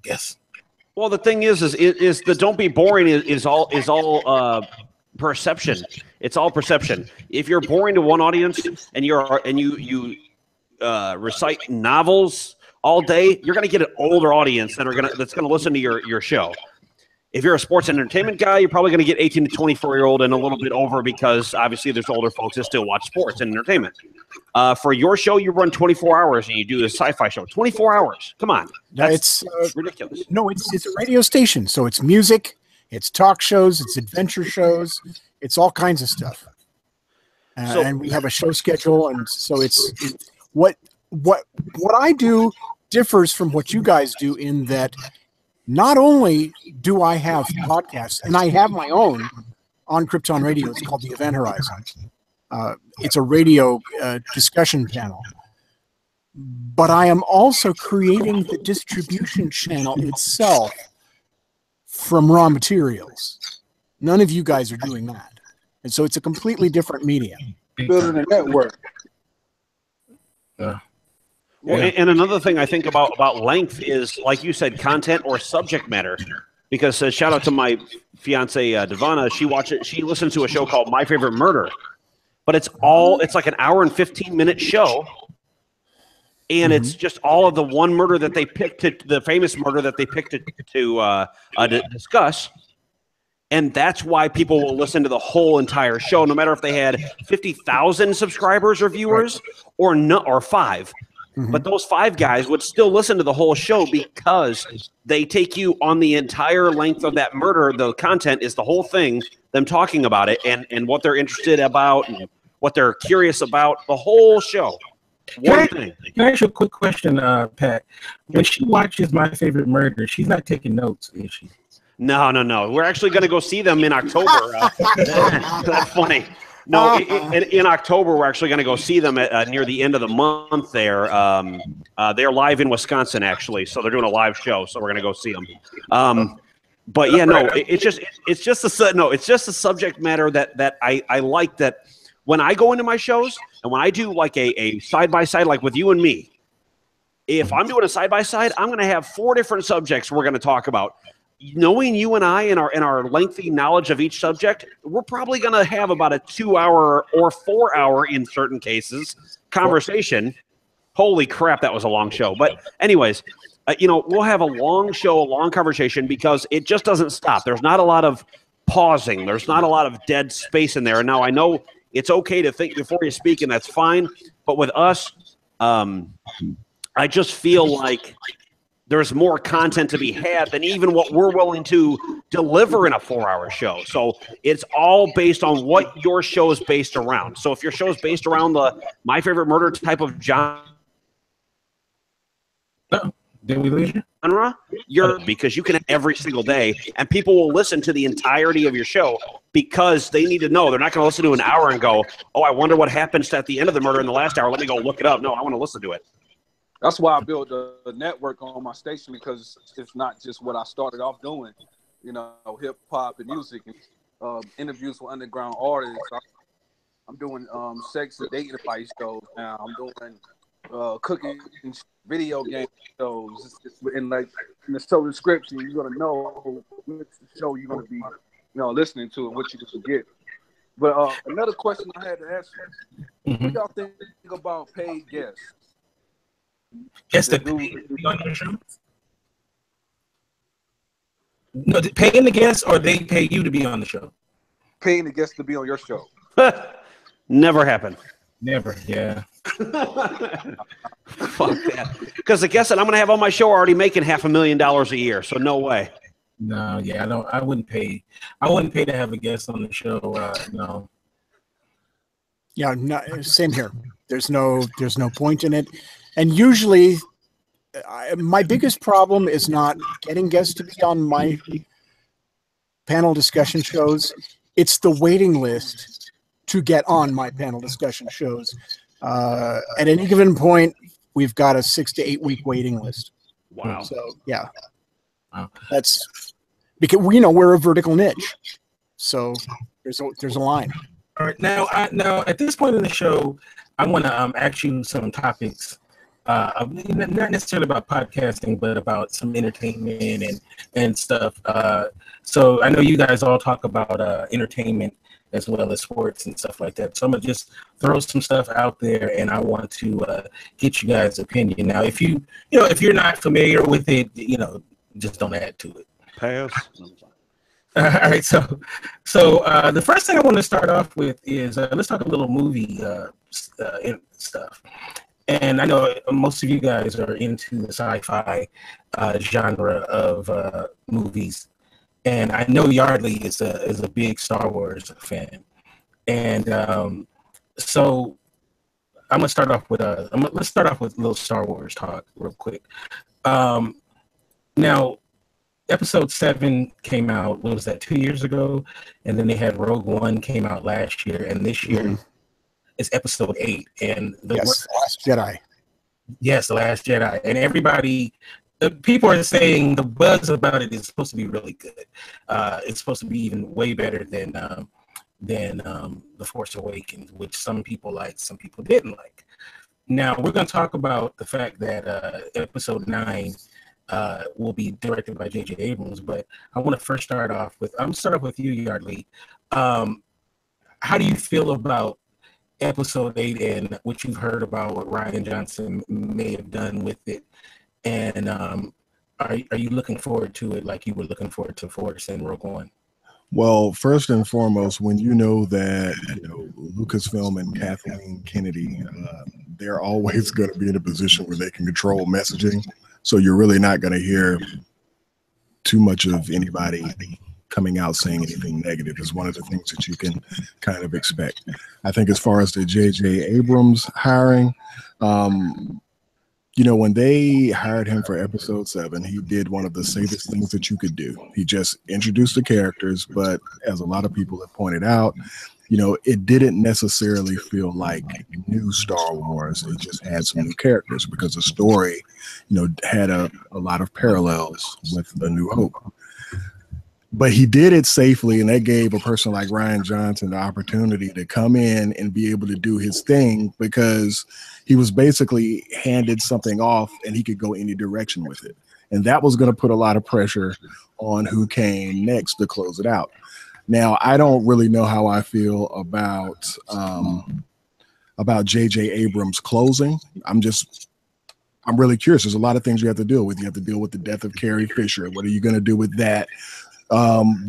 Yes. Well, the thing is the don't be boring is all perception. It's all perception. If you're boring to one audience and you recite novels all day, you're going to get an older audience that's going to listen to your show. If you're a sports entertainment guy, you're probably going to get 18 to 24-year-old and a little bit over, because obviously there's older folks that still watch sports and entertainment. For your show, you run 24 hours and you do a sci-fi show. 24 hours. Come on. That's ridiculous. No, it's a radio station. So it's music, it's talk shows, it's adventure shows, it's all kinds of stuff. And we have a show schedule. And so it's what I do differs from what you guys do, in that not only do I have podcasts, and I have my own on Krypton Radio. It's called the Event Horizon. It's a radio discussion panel. But I am also creating the distribution channel itself from raw materials. None of you guys are doing that. And so it's a completely different medium. Building a network. Yeah. Well, and another thing I think about length is, like you said, content or subject matter. Because shout out to my fiance Devana, she listens to a show called My Favorite Murder, but it's like an hour and 15-minute show, and it's just all of the one murder that they picked, the famous murder that they picked to discuss. And that's why people will listen to the whole entire show, no matter if they had 50,000 subscribers or viewers or no, or 5. But those 5 guys would still listen to the whole show because they take you on the entire length of that murder. The content is the whole thing, them talking about it and what they're interested about and what they're curious about, the whole show. One thing. Can I ask you a quick question, Pat? When she watches My Favorite Murder, she's not taking notes, is she? No. We're actually going to go see them in October. That's funny. No, in October, we're actually going to go see them at, near the end of the month there. They're live in Wisconsin, actually. So they're doing a live show. So we're going to go see them. But yeah, no, it's just a subject matter that I like, that when I go into my shows and when I do like a side-by-side, like with you and me, if I'm doing a side-by-side, I'm going to have 4 different subjects we're going to talk about. Knowing you and I and our lengthy knowledge of each subject, we're probably going to have about a 2-hour or 4-hour in certain cases conversation. Holy crap, that was a long show. But anyways, we'll have a long show, a long conversation, because it just doesn't stop. There's not a lot of pausing. There's not a lot of dead space in there. Now, I know it's okay to think before you speak, and that's fine. But with us, I just feel like there's more content to be had than even what we're willing to deliver in a 4-hour show. So it's all based on what your show is based around. So if your show is based around the My Favorite Murder type of genre, did we lose you? Because you can every single day, and people will listen to the entirety of your show because they need to know. They're not going to listen to an hour and go, oh, I wonder what happens at the end of the murder in the last hour. Let me go look it up. No, I want to listen to it. That's why I built a network on my station, because it's not just what I started off doing, hip hop and music, and interviews with underground artists. I'm doing sex and dating advice shows now. I'm doing cooking video game shows. In the show description, you're gonna know which show you're gonna be, listening to and what you can get. But another question I had to ask you: What y'all think about paid guests? Yes, that be on your show? No, paying the guests, or they pay you to be on the show? Paying the guests to be on your show. Never happened. Never, yeah. Fuck that. Because the guests that I'm going to have on my show are already making $500,000 a year, so no way. No, yeah, I wouldn't pay. I wouldn't pay to have a guest on the show. No. Yeah, no, same here. There's no point in it. And usually, my biggest problem is not getting guests to be on my panel discussion shows. It's the waiting list to get on my panel discussion shows. At any given point, we've got a 6 to 8 week waiting list. Wow. So yeah, that's because we're a vertical niche. So there's a line. All right, now at this point in the show, I want to ask you some topics. Not necessarily about podcasting, but about some entertainment and stuff. So I know you guys all talk about entertainment as well as sports and stuff like that. So I'm gonna just throw some stuff out there, and I want to get you guys' opinion. Now, if if you're not familiar with it, just don't add to it. Pass. All right. So the first thing I want to start off with is let's talk a little movie stuff. And I know most of you guys are into the sci-fi genre of movies, and I know Yardley is a big Star Wars fan, and so I'm gonna start off with let's start off with a little Star Wars talk real quick. Now, Episode 7 came out. What was that? 2 years ago, and then they had Rogue One came out last year, and this year. It's Episode 8, and The Last Jedi. Yes, The Last Jedi, and everybody, people are saying the buzz about it is supposed to be really good. It's supposed to be even way better than The Force Awakens, which some people liked, some people didn't like. Now we're going to talk about the fact that Episode 9 will be directed by J.J. Abrams, but I want to start off with you, Yardley. How do you feel about Episode 8 and what you've heard about what Rian Johnson may have done with it, and are you looking forward to it like you were looking forward to Force and Rogue One? Well, first and foremost, when you know that Lucasfilm and Kathleen Kennedy, they're always going to be in a position where they can control messaging. So you're really not going to hear too much of anybody coming out saying anything negative. Is one of the things that you can kind of expect. I think as far as the J.J. Abrams hiring, when they hired him for episode 7, he did one of the safest things that you could do. He just introduced the characters, but as a lot of people have pointed out, it didn't necessarily feel like new Star Wars. It just had some new characters because the story, had a lot of parallels with A New Hope. But he did it safely, and that gave a person like Rian Johnson the opportunity to come in and be able to do his thing, because he was basically handed something off and he could go any direction with it. And that was going to put a lot of pressure on who came next to close it out. Now, I don't really know how I feel about J.J. Abrams closing. I'm really curious. There's a lot of things you have to deal with. You have to deal with the death of Carrie Fisher. What are you going to do with that?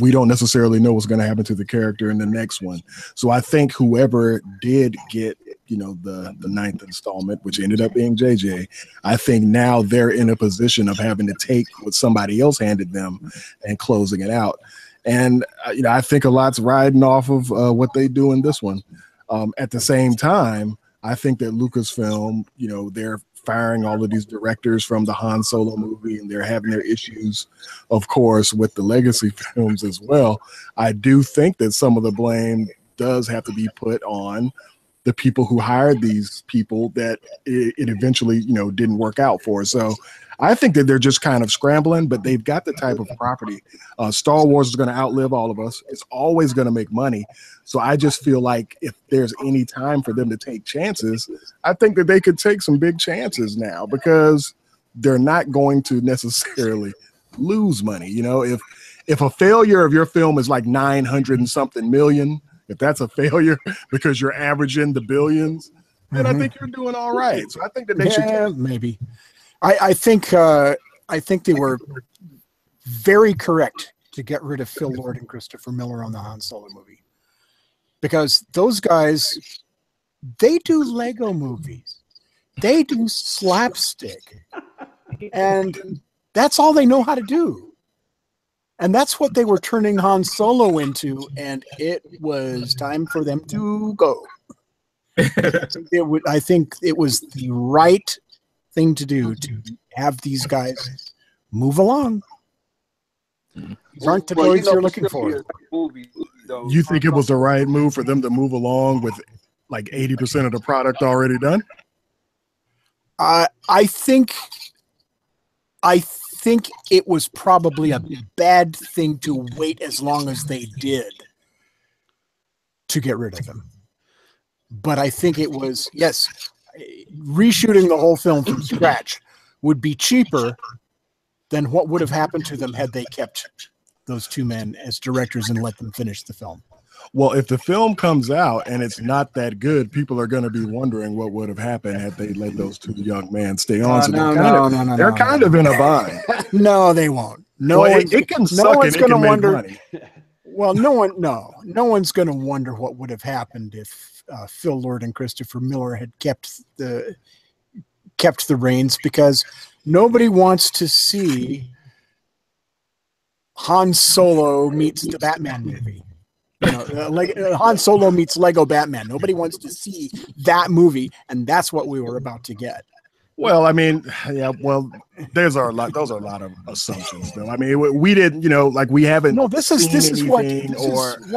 We don't necessarily know what's going to happen to the character in the next one. So I think whoever did get, the 9th installment, which ended up being JJ, I think now they're in a position of having to take what somebody else handed them and closing it out. And, I think a lot's riding off of what they do in this one. At the same time, I think that Lucasfilm, they're firing all of these directors from the Han Solo movie, and they're having their issues, of course, with the legacy films as well. I do think that some of the blame does have to be put on the people who hired these people that it eventually, didn't work out for. So I think that they're just kind of scrambling, but they've got the type of property. Star Wars is going to outlive all of us. It's always going to make money. So I just feel like if there's any time for them to take chances, I think that they could take some big chances now, because they're not going to necessarily lose money. If a failure of your film is like 900 and something million, if that's a failure because you're averaging the billions, then I think you're doing all right. So I think that they should maybe. I think they were very correct to get rid of Phil Lord and Christopher Miller on the Han Solo movie, because those guys, they do Lego movies, they do slapstick, and that's all they know how to do. And that's what they were turning Han Solo into, and it was time for them to go. I think it was the right thing to do to have these guys move along. These aren't the droids you're looking for. You think it was the right move for them to move along with like 80% of the product already done? I think it was probably a bad thing to wait as long as they did to get rid of them. But I think it was, yes, reshooting the whole film from scratch would be cheaper than what would have happened to them had they kept those two men as directors and let them finish the film. Well, if the film comes out and it's not that good, people are going to be wondering what would have happened had they let those two young men stay on. So they're kind of in a bind. No, they won't. It can suck and it can make money. Well, no one's going to wonder what would have happened if Phil Lord and Christopher Miller had kept the reins, because nobody wants to see Han Solo meets the Batman movie. Han Solo meets Lego Batman. Nobody wants to see that movie, and that's what we were about to get. Well, I mean, yeah. Well, those are a lot of assumptions, though. I mean, we didn't, we haven't. No, this is what.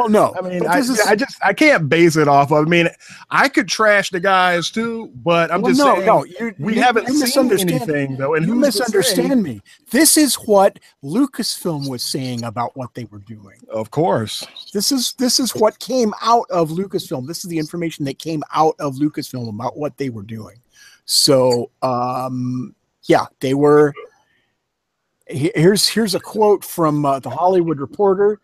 No. I mean, I can't base it off of. I mean, I could trash the guys too, but I'm saying we haven't seen anything though. And you misunderstand me. This is what Lucasfilm was saying about what they were doing. Of course, this is what came out of Lucasfilm. This is the information that came out of Lucasfilm about what they were doing. So, they were. Here's a quote from the Hollywood Reporter.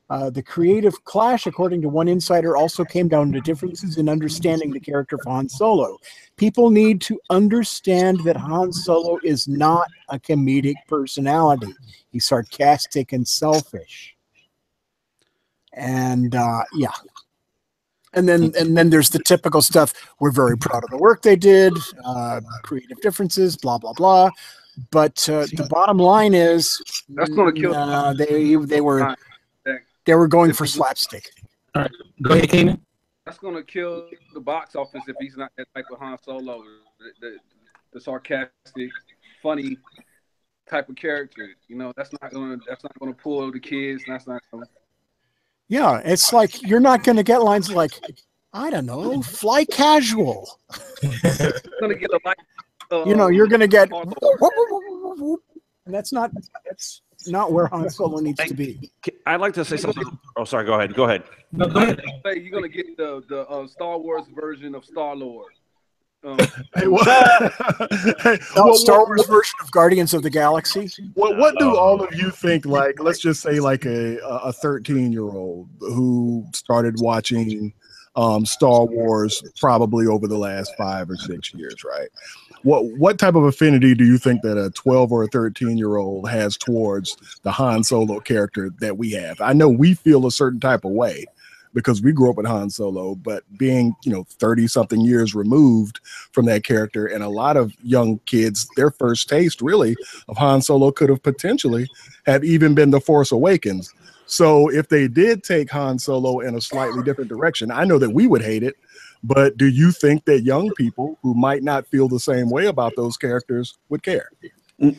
The creative clash, according to one insider, also came down to differences in understanding the character of Han Solo. People need to understand that Han Solo is not a comedic personality. He's sarcastic and selfish. And yeah. And then there's the typical stuff. We're very proud of the work they did, creative differences, blah, blah, blah. But the bottom line is that's going to kill. They were going for slapstick. All right, go ahead, Keenan. That's going to kill the box office if he's not that type of Han Solo, the sarcastic, funny type of character. You know, that's not going to pull the kids. That's not going to. Yeah, it's like you're not going to get lines like, I don't know, fly casual. Going to get a you're going to get, and that's not where Han Solo needs to be. I'd like to say something. Oh, sorry. Go ahead. No, go ahead. You're going to get the Star Wars version of Star-Lord. Star Wars version of Guardians of the Galaxy. What do all of you think? Like, let's just say, like a 13-year-old who started watching Star Wars probably over the last 5 or 6 years, right? What type of affinity do you think that a 12 or a 13-year-old has towards the Han Solo character that we have? I know we feel a certain type of way because we grew up with Han Solo, but being, 30-something years removed from that character, and a lot of young kids, their first taste really of Han Solo could have potentially have even been The Force Awakens. So if they did take Han Solo in a slightly different direction, I know that we would hate it, but do you think that young people who might not feel the same way about those characters would care?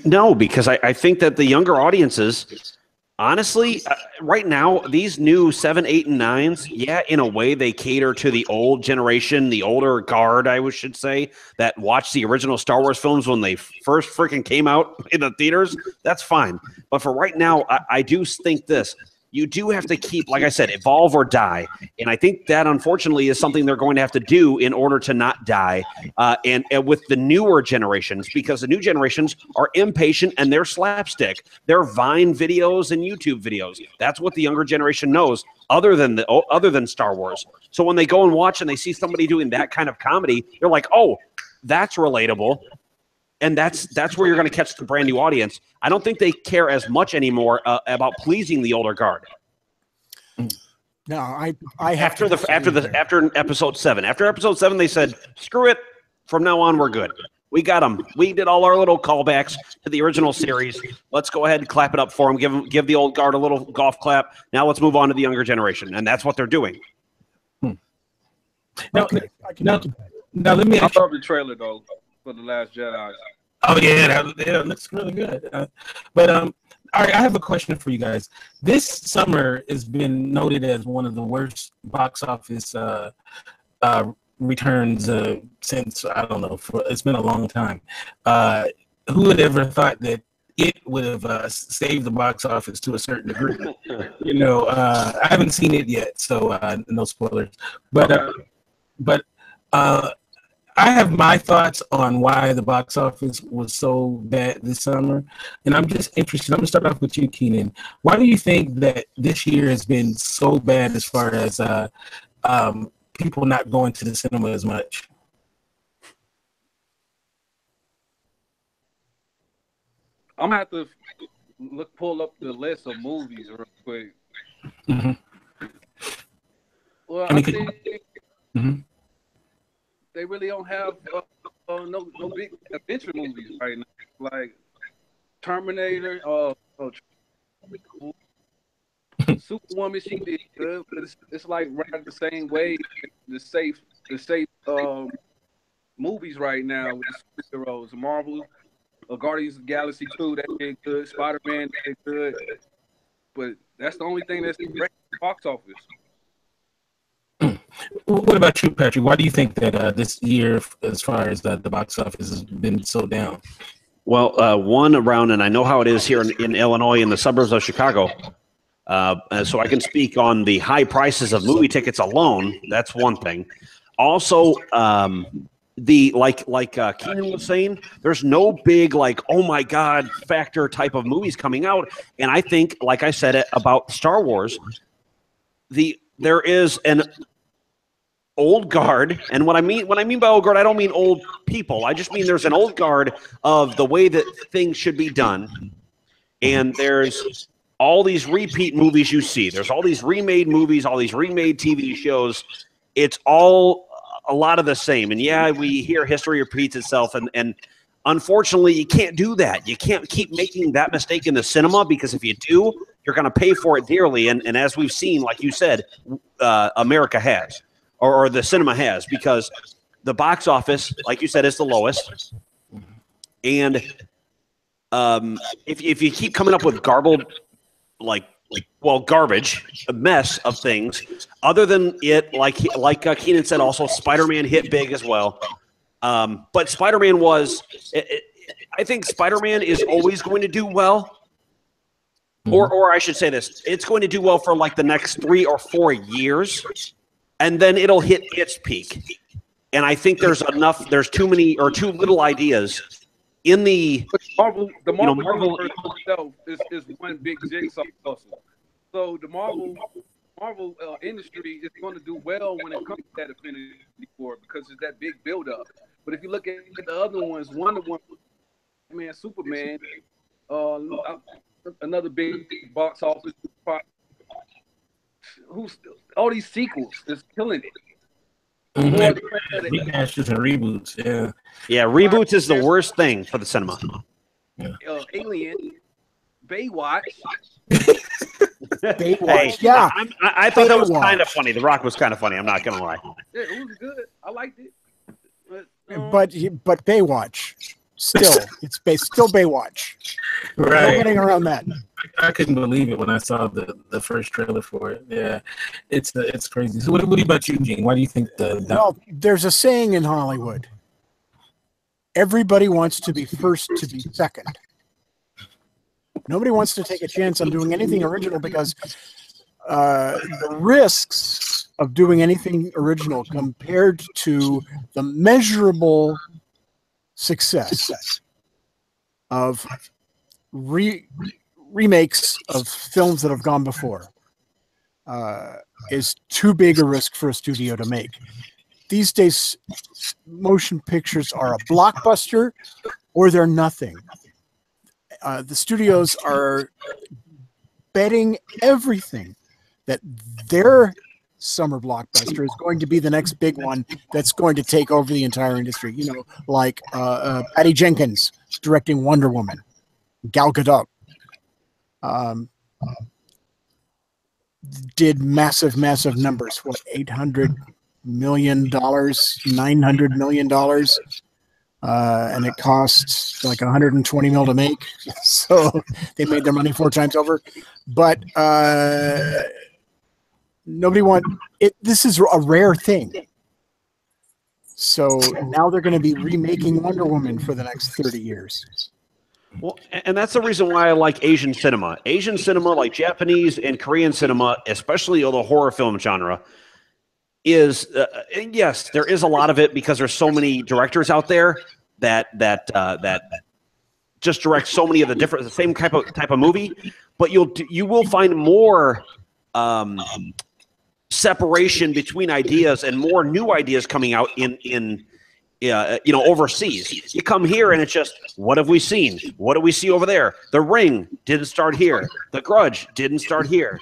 No, because I think that the younger audiences, honestly, right now, these new 7, 8, and 9s, yeah, in a way, they cater to the old generation, the older guard, I should say, that watched the original Star Wars films when they first freaking came out in the theaters. That's fine. But for right now, I do think this. You do have to keep, like I said, evolve or die. And I think that, unfortunately, is something they're going to have to do in order to not die. And with the newer generations, because the new generations are impatient and they're slapstick. They're Vine videos and YouTube videos. That's what the younger generation knows, other than Star Wars. So when they go and watch and they see somebody doing that kind of comedy, they're like, oh, that's relatable. And that's where you're going to catch the brand new audience. I don't think they care as much anymore about pleasing the older guard. No, I have after episode 7. After episode 7, they said, "Screw it. From now on, we're good. We got them. We did all our little callbacks to the original series. Let's go ahead and clap it up for them. Give the old guard a little golf clap. Now let's move on to the younger generation." And that's what they're doing. Now, let me. I love the trailer though. For The Last Jedi. Oh yeah, that looks really good. But all right, I have a question for you guys. This summer has been noted as one of the worst box office returns since, I don't know, it's been a long time. Who would ever thought that it would have saved the box office to a certain degree? I haven't seen it yet, so no spoilers. But I have my thoughts on why the box office was so bad this summer, and I'm just interested. I'm going to start off with you, Keenan. Why do you think that this year has been so bad as far as people not going to the cinema as much? I'm going to have to pull up the list of movies real quick. Mm-hmm. Well, I think... Mm-hmm. They really don't have no big adventure movies right now. Like Terminator, Superwoman, she did good, but it's like right the same way. The safe movies right now with the superheroes, Marvel, Guardians of the Galaxy 2, that did good. Spider-Man did good, but that's the only thing that's the box office. What about you, Patrick? Why do you think that this year, as far as the box office, has been so down? Well, one around, and I know how it is here in Illinois, in the suburbs of Chicago. So I can speak on the high prices of movie tickets alone. That's one thing. Also, like Keenan was saying, there's no big oh my God factor type of movies coming out. And I think, like I said about Star Wars, there is an old guard, and when I mean by old guard, I don't mean old people. I just mean there's an old guard of the way that things should be done, and there's all these repeat movies you see. There's all these remade movies, all these remade TV shows. It's all a lot of the same. And yeah, we hear history repeats itself. And unfortunately, you can't do that. You can't keep making that mistake in the cinema, because if you do, you're going to pay for it dearly. And as we've seen, like you said, America has, or the cinema has, because the box office, like you said, is the lowest. And if you keep coming up with garbled, garbage, a mess of things, other than it, like Keenan said, also Spider-Man hit big as well. But Spider-Man I think Spider-Man is always going to do well. Or I should say this, it's going to do well for like the next 3 or 4 years, and then it'll hit its peak. And I think there's too many or too little ideas in the Marvel universe itself is one big jigsaw puzzle. So the Marvel industry is going to do well when it comes to that Infinity War, because it's that big build-up. But if you look at the other ones, Wonder Woman, Man, Superman, another big box office, all these sequels is killing it. Rehashes and reboots, yeah. Reboots is the worst thing for the cinema. Alien, Baywatch. Hey, yeah. I thought that was kind of funny. The Rock was kind of funny. I'm not gonna lie. Yeah, it was good. I liked it. But Baywatch, still still Baywatch. Right. No getting around that. I couldn't believe it when I saw the first trailer for it. Yeah, it's crazy. So what about you, Gene? Why do you think Well, there's a saying in Hollywood: everybody wants to be first to be second. Nobody wants to take a chance on doing anything original, because the risks of doing anything original compared to the measurable success of remakes of films that have gone before is too big a risk for a studio to make. These days, motion pictures are a blockbuster or they're nothing. The studios are betting everything that their summer blockbuster is going to be the next big one that's going to take over the entire industry. You know, like Patty Jenkins directing Wonder Woman, Gal Gadot did massive numbers. What, $800 million, $900 million, and it cost like 120 mil to make. So they made their money 4 times over. But nobody wants it. This is a rare thing. So now they're going to be remaking Wonder Woman for the next 30 years. Well, and that's the reason why I like Asian cinema. Asian cinema, like Japanese and Korean cinema, especially the horror film genre, is yes, there is a lot of it because there's so many directors out there that just direct so many of the same type of movie. But you will find more separation between ideas and more new ideas coming out in overseas. You come here and it's just, what have we seen? What do we see over there? The Ring didn't start here. The Grudge didn't start here.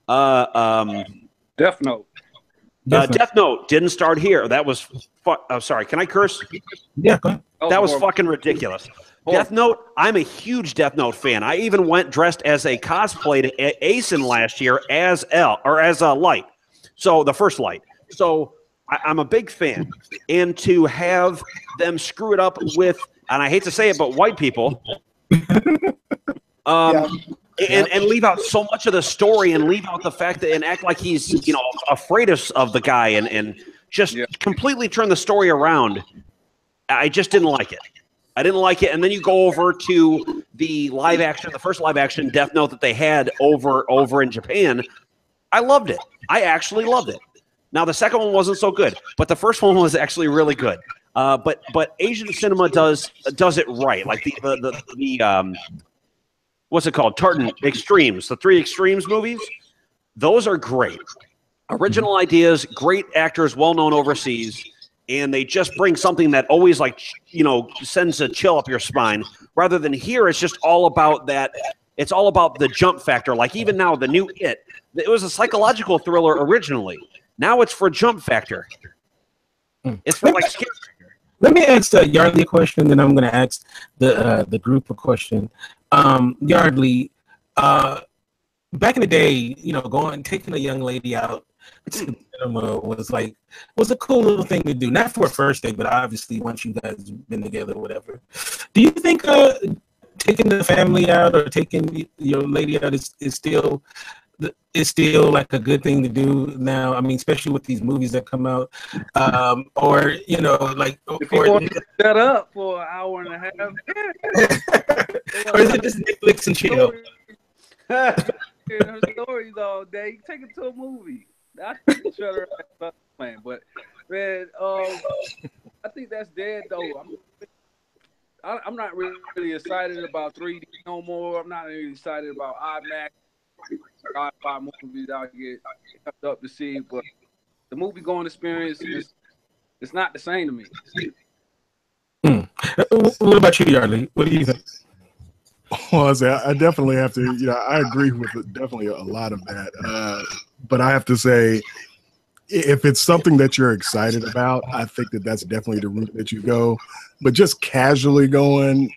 Death Note. Death Note didn't start here. That was sorry, can I curse? Yeah, go ahead. That was fucking ridiculous. Death Note, I'm a huge Death Note fan. I even went dressed as a cosplay to Asen last year as Light. So the first Light. So I'm a big fan. And to have them screw it up with, and I hate to say it, but white people, and leave out so much of the story and leave out the fact that, and act like he's, afraid of the guy and just completely turn the story around. I just didn't like it. I didn't like it. And then you go over to the first live action Death Note that they had over in Japan. I loved it. I actually loved it. Now the second one wasn't so good, but the first one was actually really good. But Asian cinema does it right. Like the what's it called? Tartan Extremes, the 3 Extremes movies. Those are great. Original ideas, great actors, well known overseas, and they just bring something that always sends a chill up your spine. Rather than here, it's just all about that It's all about the jump factor. Like even now, the new It was a psychological thriller originally. Now it's for jump factor. It's for like scare. Let me ask Yardley a question, then I'm going to ask the group a question. Yardley, back in the day, taking a young lady out to the cinema was a cool little thing to do. Not for a first date, but obviously once you guys have been together or whatever. Do you think taking the family out or taking your lady out is still like a good thing to do now? I mean, especially with these movies that come out, or if you want to shut up for an hour and a half, or is it just Netflix and chill? Her stories all day. Take it to a movie. I shut her up, man. But man, I think that's dead though. I'm not really excited about 3D no more. I'm not really excited about IMAX. Sci-fi movies I get kept up to see, but the movie going experience it's not the same to me. What about you, Yardley? What do you think? Well, I definitely have to. I agree with definitely a lot of that. But I have to say, if it's something that you're excited about, I think that's definitely the route that you go. But just casually going,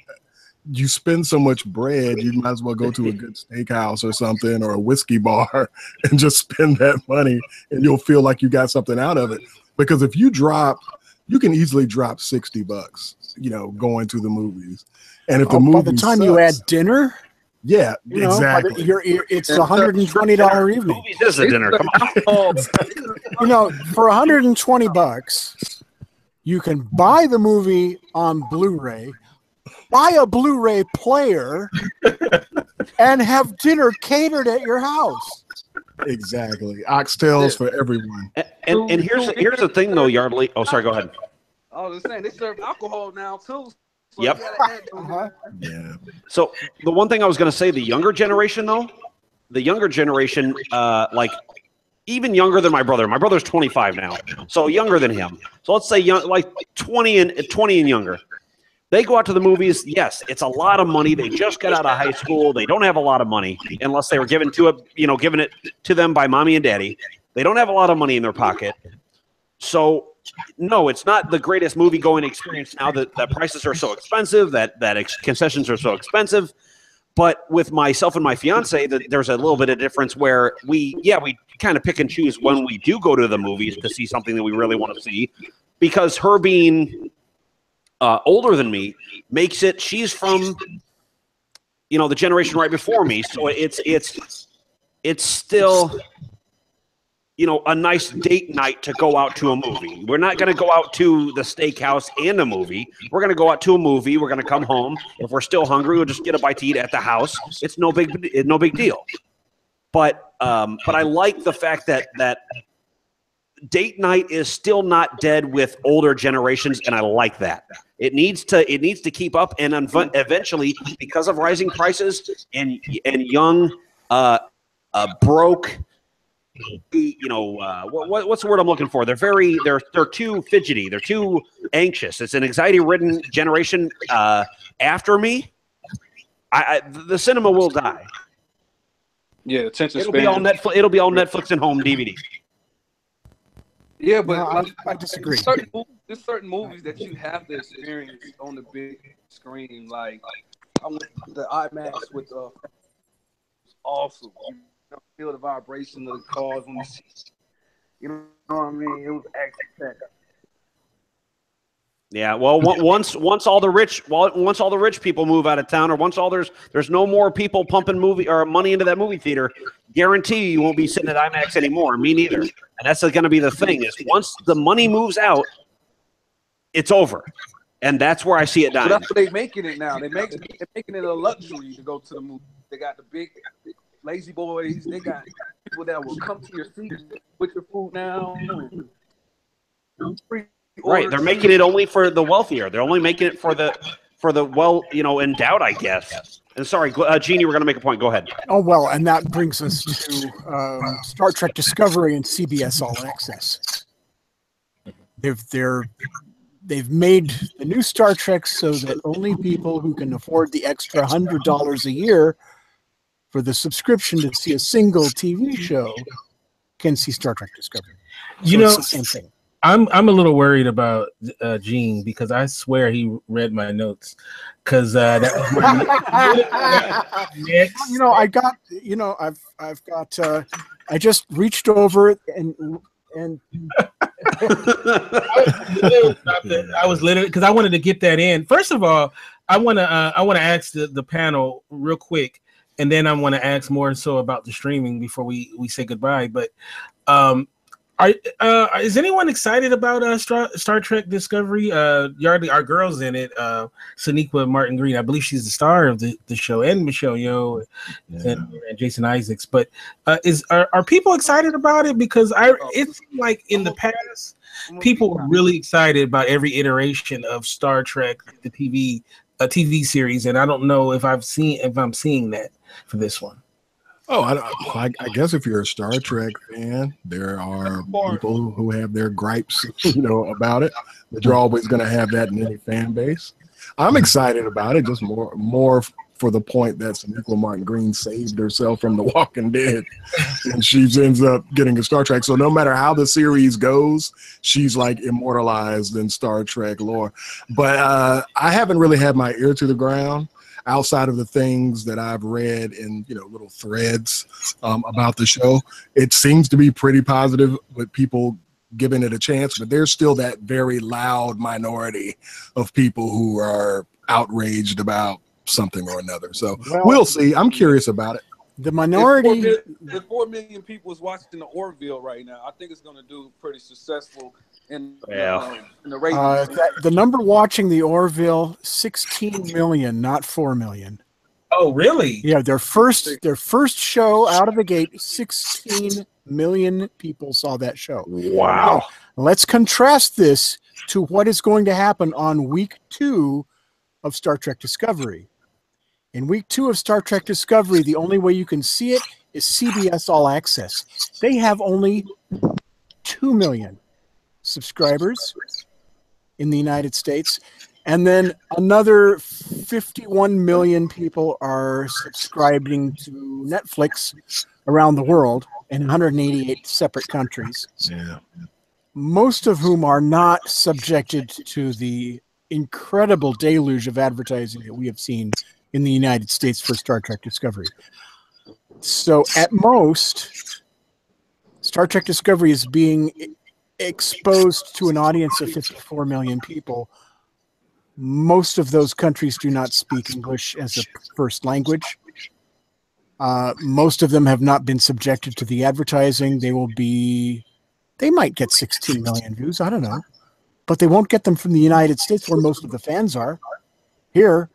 you spend so much bread, you might as well go to a good steakhouse or something or a whiskey bar and just spend that money, and you'll feel like you got something out of it. Because if you can easily drop $60, going to the movies. And if the movie by the time you add dinner, yeah, exactly. It's $120 evening. Movies is a dinner. Come on. For $120, you can buy the movie on Blu-ray, buy a Blu-ray player, and have dinner catered at your house. Exactly. Oxtails for everyone. And here's the thing, though, Yardley. Oh, sorry. Go ahead. I was saying they serve alcohol now too. So yep. Yeah. So the one thing I was going to say, the younger generation, like even younger than my brother. My brother's 25 now, so younger than him. So let's say like 20 and younger. They go out to the movies. Yes, it's a lot of money. They just got out of high school. They don't have a lot of money unless they were given it to them by mommy and daddy. They don't have a lot of money in their pocket. So no, it's not the greatest movie-going experience now that prices are so expensive, that concessions are so expensive. But with myself and my fiance, there's a little bit of difference where we kind of pick and choose when we do go to the movies to see something that we really want to see, because her being older than me makes it. She's from the generation right before me, so it's still a nice date night to go out to a movie. We're not going to go out to the steakhouse and a movie. We're going to go out to a movie. We're going to come home. If we're still hungry, we'll just get a bite to eat at the house. It's no big deal. But I like the fact that date night is still not dead with older generations, and I like that. It needs to keep up, and eventually, because of rising prices and young broke. What's the word I'm looking for? They're too fidgety. They're too anxious. It's an anxiety-ridden generation. After me, the cinema will die. Yeah, attention span. It'll be all Netflix and home DVD. Yeah, but I disagree. There's certain movies that you have to experience on the big screen. Like I went to the IMAX with awesome. Feel the vibration of the cars when you see, you know what I mean? It was action. Yeah, well, once all the rich people move out of town, or once there's no more people pumping money into that movie theater, guarantee you won't be sitting at IMAX anymore. Me neither. And that's going to be the thing, is once the money moves out, it's over, and that's where I see it dying. So that's what they're making it now. They're making it a luxury to go to the movie. They got the big lazy boys. They got people that will come to your seat with your food now. Right, they're making it only for the wealthier. They're only making it for the well, endowed, I guess. And sorry, Gene, you were going to make a point. Go ahead. Oh well, and that brings us to Star Trek Discovery and CBS All Access. They've made the new Star Trek so that only people who can afford the extra $100 a year for the subscription to see a single TV show can see Star Trek Discovery. So it's the same thing. I'm a little worried about Gene because I swear he read my notes because that was I just reached over and I was literally because I wanted to get that in. First of all, I want to ask the panel real quick, and then I want to ask more so about the streaming before we say goodbye. But is anyone excited about Star Trek Discovery? Yardley, our girl's in it. Sonequa Martin Green, I believe she's the star of the show, and Michelle Yeoh and Jason Isaacs. But are people excited about it? Because it seemed like in the past, people were really excited about every iteration of Star Trek, the TV series, and I don't know if I'm seeing that for this one. Oh, I guess if you're a Star Trek fan, there are people who have their gripes, about it. But you're always going to have that in any fan base. I'm excited about it, just more for the point that Sonequa Martin Green saved herself from The Walking Dead, and she ends up getting a Star Trek. So no matter how the series goes, she's like immortalized in Star Trek lore. But I haven't really had my ear to the ground outside of the things that I've read in little threads about the show. It seems to be pretty positive with people giving it a chance, but there's still that very loud minority of people who are outraged about something or another. So we'll see. I'm curious about it. The minority. If 4 million people is watching the Orville right now, I think it's going to do pretty successful in the ratings. The number watching the Orville, 16 million, not 4 million. Oh, really? Yeah, their first show out of the gate, 16 million people saw that show. Wow. Now, let's contrast this to what is going to happen on week 2 of Star Trek Discovery. In week 2 of Star Trek Discovery, the only way you can see it is CBS All Access. They have only 2 million subscribers in the United States. And then another 51 million people are subscribing to Netflix around the world in 188 separate countries. Yeah. Most of whom are not subjected to the incredible deluge of advertising that we have seen in the United States for Star Trek Discovery. So at most, Star Trek Discovery is being exposed to an audience of 54 million people. Most of those countries do not speak English as a first language. Most of them have not been subjected to the advertising. They might get 16 million views. I don't know. But they won't get them from the United States where most of the fans are. Here,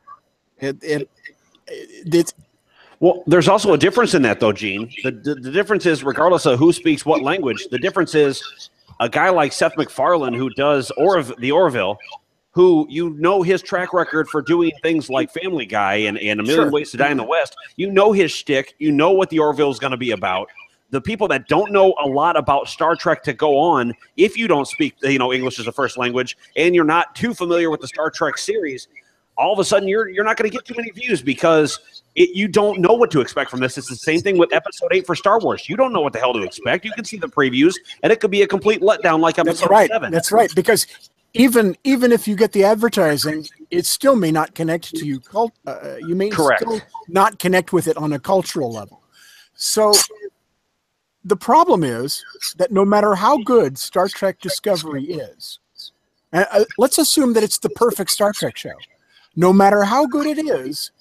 well, there's also a difference in that, though, Gene. The difference is, regardless of who speaks what language, the difference is a guy like Seth MacFarlane, who does the Orville, who his track record for doing things like Family Guy and A Million Ways to Die in the West. You know his shtick. You know what the Orville is going to be about. The people that don't know a lot about Star Trek to go on, if you don't speak English as a first language and you're not too familiar with the Star Trek series, all of a sudden you're not going to get too many views because you don't know what to expect from this. It's the same thing with Episode 8 for Star Wars. You don't know what the hell to expect. You can see the previews, and it could be a complete letdown like Episode 7. That's right, because even if you get the advertising, it still may not connect to you. You may still not connect with it on a cultural level. So the problem is that no matter how good Star Trek Discovery is, let's assume that it's the perfect Star Trek show. No matter how good it is,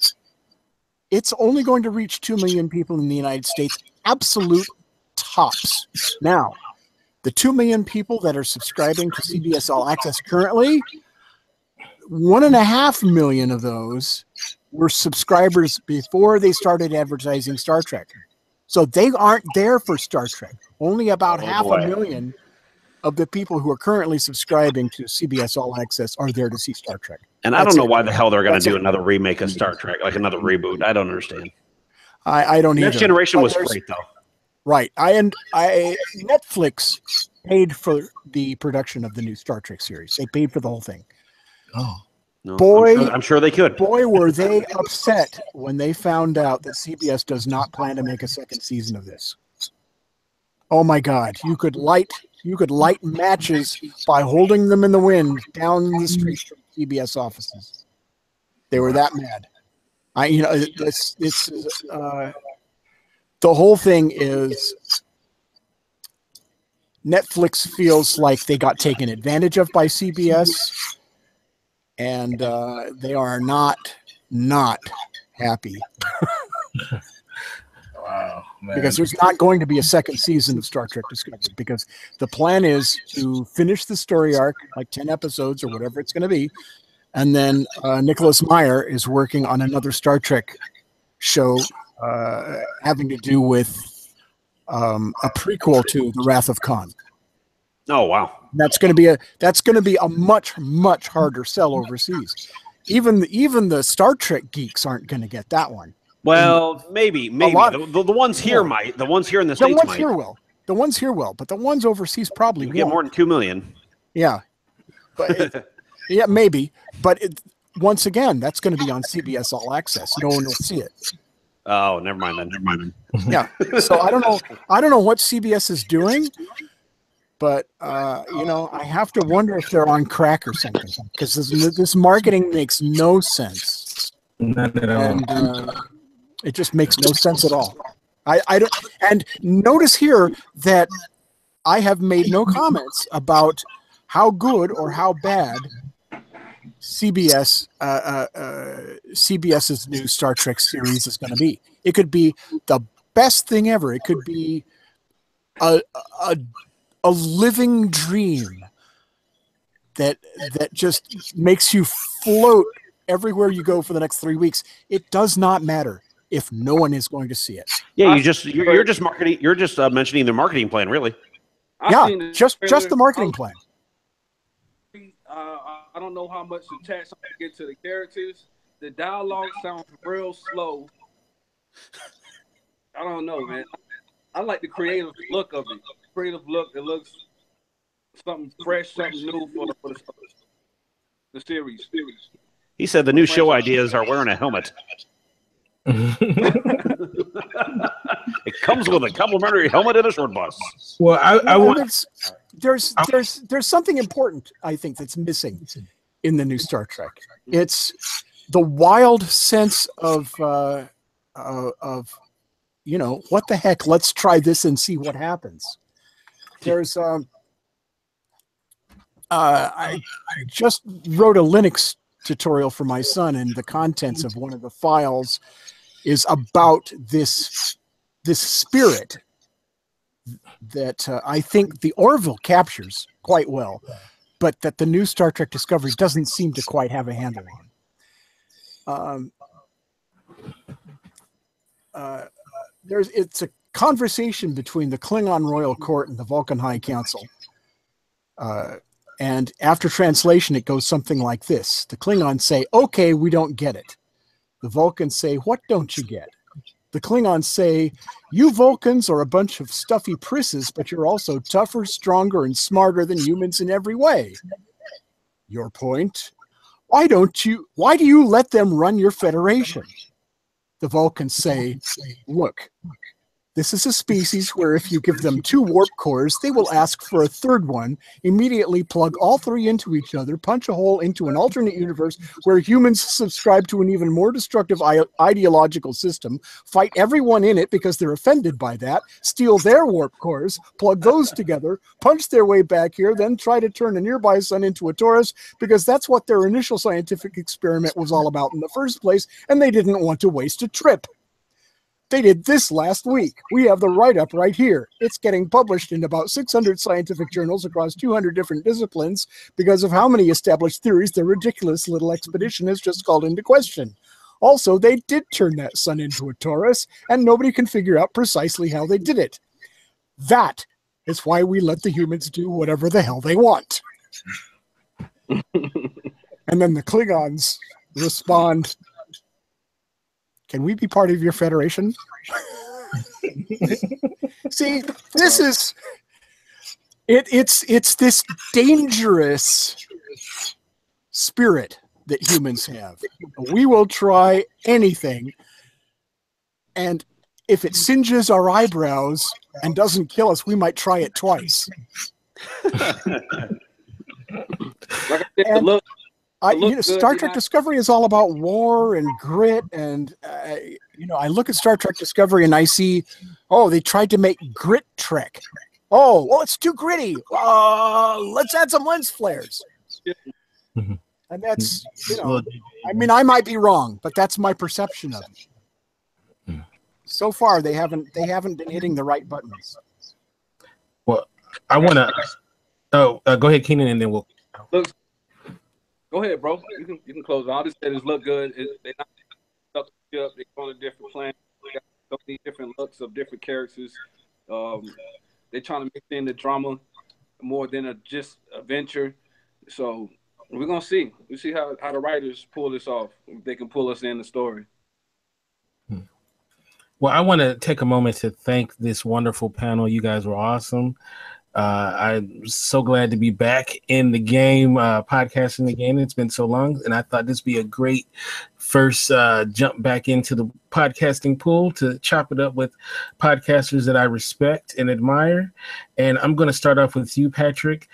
it's only going to reach 2 million people in the United States, absolute tops. Now, the 2 million people that are subscribing to CBS All Access currently, 1.5 million of those were subscribers before they started advertising Star Trek. So they aren't there for Star Trek. Only about 500,000 of the people who are currently subscribing to CBS All Access are there to see Star Trek. And I don't know why the hell they're going to do another remake of Star Trek, like another reboot. I don't understand. I don't either. Next Generation was great, though. Right. Netflix paid for the production of the new Star Trek series. They paid for the whole thing. Oh. No, Boy, I'm sure they could. Boy, were they upset when they found out that CBS does not plan to make a second season of this. Oh my God! You could light matches by holding them in the wind down the street from CBS offices. They were that mad. The whole thing is Netflix feels like they got taken advantage of by CBS. And they are not happy. Wow, man. Because there's not going to be a second season of Star Trek Discovery, because the plan is to finish the story arc, like 10 episodes or whatever it's going to be, and then Nicholas Meyer is working on another Star Trek show having to do with a prequel to The Wrath of Khan. Oh wow. That's going to be a much harder sell overseas. Even the Star Trek geeks aren't going to get that one. Well, maybe the ones here might. The ones here in the States might. The ones here will, but the ones overseas probably won't. Get more than 2 million. Yeah, but yeah, maybe. But once again, that's going to be on CBS All Access. No one will see it. Oh, never mind then. Yeah. So I don't know what CBS is doing. But, I have to wonder if they're on crack or something, because this marketing makes no sense. Not at all. And it just makes no sense at all. I don't. And notice here that I have made no comments about how good or how bad CBS's new Star Trek series is going to be. It could be the best thing ever. It could be a living dream that just makes you float everywhere you go for the next 3 weeks. It does not matter if no one is going to see it. Yeah, you're just marketing. You're just mentioning their marketing plan, really. Just the marketing plan. I don't know how much attached I get to the characters. The dialogue sounds real slow. I don't know, man. I like the creative look of it. Creative look. It looks something fresh, something new for the series. He said the new show ideas are wearing a helmet. It comes with a complimentary helmet and a short bus. Well, I want. There's something important, I think, that's missing in the new Star Trek. It's the wild sense of what the heck? Let's try this and see what happens. There's I just wrote a Linux tutorial for my son, and the contents of one of the files is about this spirit that I think the Orville captures quite well, but that the new Star Trek Discovery doesn't seem to quite have a handle on. It's a conversation between the Klingon Royal Court and the Vulcan High Council. And after translation, it goes something like this. The Klingons say, okay, we don't get it. The Vulcans say, what don't you get? The Klingons say, you Vulcans are a bunch of stuffy prisses, but you're also tougher, stronger, and smarter than humans in every way. Your point? Why do you let them run your federation? The Vulcans say, look, this is a species where if you give them 2 warp cores, they will ask for a third one, immediately plug all 3 into each other, punch a hole into an alternate universe where humans subscribe to an even more destructive ideological system, fight everyone in it because they're offended by that, steal their warp cores, plug those together, punch their way back here, then try to turn a nearby sun into a torus because that's what their initial scientific experiment was all about in the first place, and they didn't want to waste a trip. They did this last week. We have the write-up right here. It's getting published in about 600 scientific journals across 200 different disciplines because of how many established theories their ridiculous little expedition has just called into question. Also, they did turn that sun into a torus, and nobody can figure out precisely how they did it. That is why we let the humans do whatever the hell they want. And then the Klingons respond, can we be part of your federation? See, this is it's this dangerous spirit that humans have. We will try anything. And if it singes our eyebrows and doesn't kill us, we might try it twice. Like I said, Star Trek Discovery is all about war and grit. And, I look at Star Trek Discovery and I see, they tried to make Grit Trek. Oh, it's too gritty. Let's add some lens flares. Mhm. And that's, I might be wrong, but that's my perception of it. So far, they haven't been hitting the right buttons. Well, I want to. Go ahead, Keenan, and then we'll. Look, go ahead, bro. You can close. I'll just say this look good. They're not up. They're on a different plan. They got so many different looks of different characters. They're trying to mix in the drama more than just adventure. So we're gonna see. We see how the writers pull this off. If they can pull us in the story. Well, I want to take a moment to thank this wonderful panel. You guys were awesome. I'm so glad to be back in the game, podcasting again. It's been so long, and I thought this would be a great first jump back into the podcasting pool to chop it up with podcasters that I respect and admire. And I'm going to start off with you, Patrick.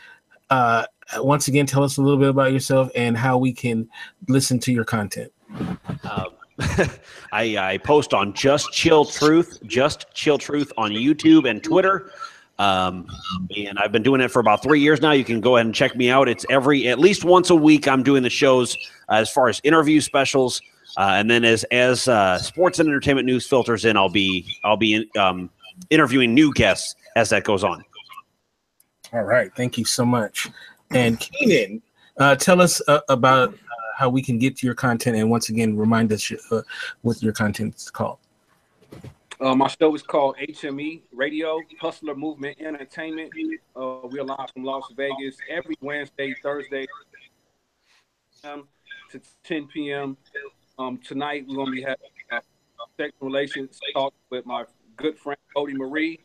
Once again, tell us a little bit about yourself and how we can listen to your content. I post on Just Chill Truth on YouTube and Twitter. And I've been doing it for about 3 years now. You can go ahead and check me out. It's at least once a week I'm doing the shows as far as interview specials. And then as sports and entertainment news filters in, I'll be interviewing new guests as that goes on. All right. Thank you so much. And Keenan, tell us about how we can get to your content, and once again, remind us what your content is called. My show is called HME Radio, Hustler Movement Entertainment. We're live from Las Vegas every Wednesday, Thursday, to 10 p.m. Tonight, we're going to be having sexual relations talk with my good friend, Cody Marie.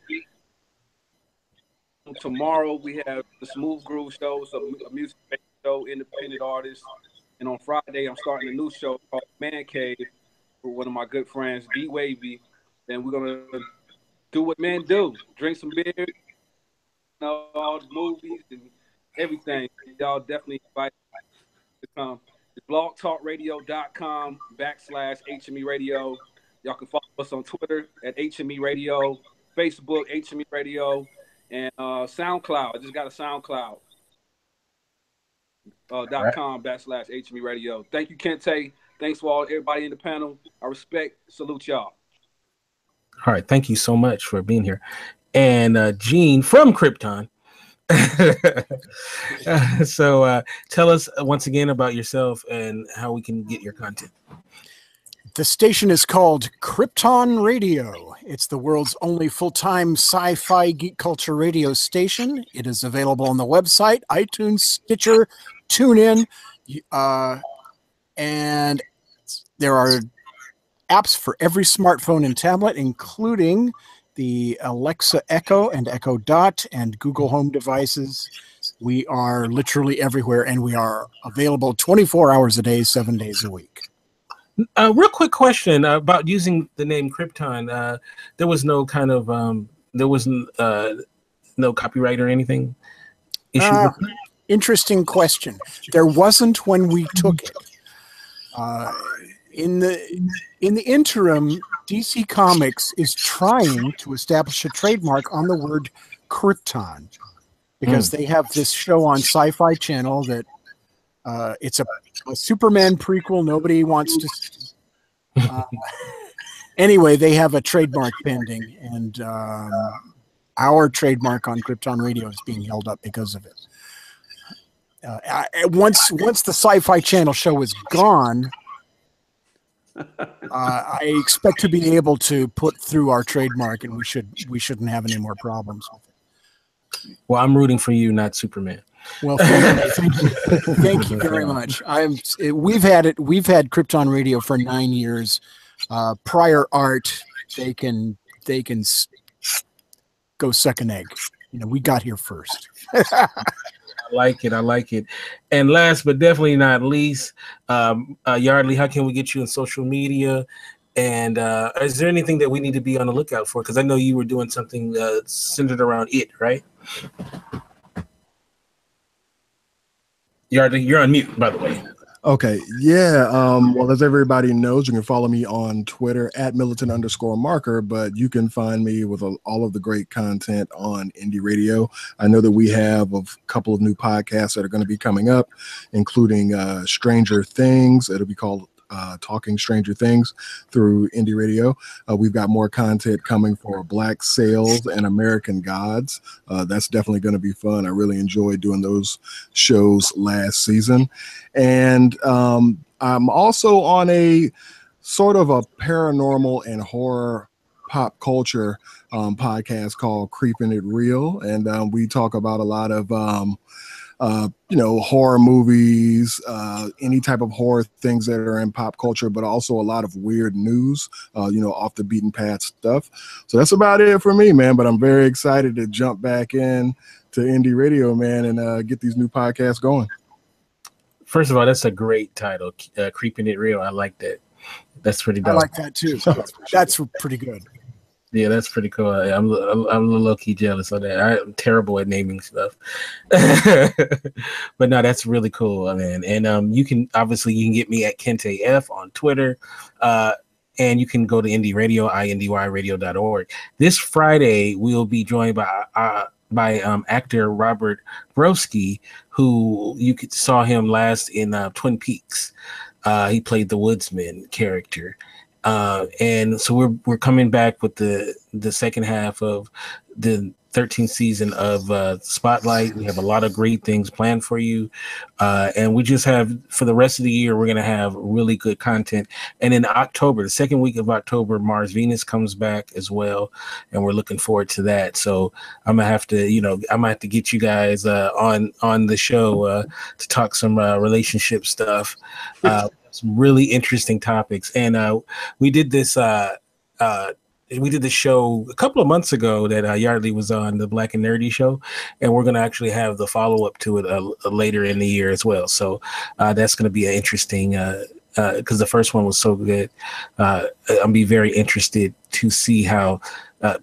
Tomorrow, we have the Smooth Groove Show, so a music show, independent artists. And on Friday, I'm starting a new show called Man Cave with one of my good friends, D Wavy. And we're going to do what men do. Drink some beer, all the movies and everything. Y'all definitely invite to come. It's blogtalkradio.com/HME Radio. Y'all can follow us on Twitter at HME Radio, Facebook, HME Radio, and SoundCloud. I just got a SoundCloud. .com/HME Radio. Thank you, Kinte. Thanks for everybody in the panel. I respect, salute y'all. All right, thank you so much for being here. And Gene from Krypton. So tell us once again about yourself and how we can get your content. The station is called Krypton Radio. It's the world's only full-time sci-fi geek culture radio station. It is available on the website, iTunes, Stitcher, TuneIn, and there are apps for every smartphone and tablet, including the Alexa Echo and Echo Dot and Google Home devices. We are literally everywhere, and we are available 24 hours a day, 7 days a week. Real quick question about using the name Krypton. There was no kind of no copyright or anything issue. Interesting question. There wasn't when we took it. In the interim, DC Comics is trying to establish a trademark on the word Krypton because they have this show on Sci-Fi Channel that it's a Superman prequel. Nobody wants to. Anyway, they have a trademark pending, and our trademark on Krypton Radio is being held up because of it. Once the Sci-Fi Channel show is gone, I expect to be able to put through our trademark, and we shouldn't have any more problems with it. Well, I'm rooting for you, not Superman. Well, thank you very much. We've had Krypton Radio for 9 years. Prior art, they can go suck an egg. We got here first. like it. I like it. And last but definitely not least, Yardley, how can we get you on social media? And is there anything that we need to be on the lookout for? Because I know you were doing something centered around it, right? Yardley, you're on mute, by the way. Okay. Yeah. Well, as everybody knows, you can follow me on Twitter at militant_marker, but you can find me with all of the great content on Indie Radio. I know that we have a couple of new podcasts that are going to be coming up, including Stranger Things. It'll be called Talking Stranger Things through Indie Radio. We've got more content coming for Black Sails and American Gods. That's definitely going to be fun. I really enjoyed doing those shows last season. And I'm also on a sort of a paranormal and horror pop culture podcast called Keeping It Real. And we talk about a lot of horror movies, any type of horror things that are in pop culture, but also a lot of weird news, off the beaten path stuff. So that's about it for me, man. But I'm very excited to jump back in to Indie Radio, man, and get these new podcasts going. First of all, that's a great title, Keeping It Real. I like that. That's pretty dope. I like that too. That's pretty good. Yeah, that's pretty cool. I'm a little low-key jealous of that. I'm terrible at naming stuff. But no, that's really cool, man. And you can get me at Kinte F on Twitter. And you can go to Indie Radio, indyradio.org. This Friday, we'll be joined by actor Robert Broski, who saw him last in Twin Peaks. He played the woodsman character. And so we're coming back with the second half of the 13th season of Spotlight. We have a lot of great things planned for you. And we just have, for the rest of the year, we're going to have really good content. And in October, the second week of October, Mars Venus comes back as well. And we're looking forward to that. So I'm going to have to, get you guys on the show to talk some relationship stuff. Some really interesting topics. And we did this show a couple of months ago that Yardley was on, the Black and Nerdy show, and we're going to actually have the follow-up to it later in the year as well. So that's going to be an interesting, because the first one was so good. I'll be very interested to see how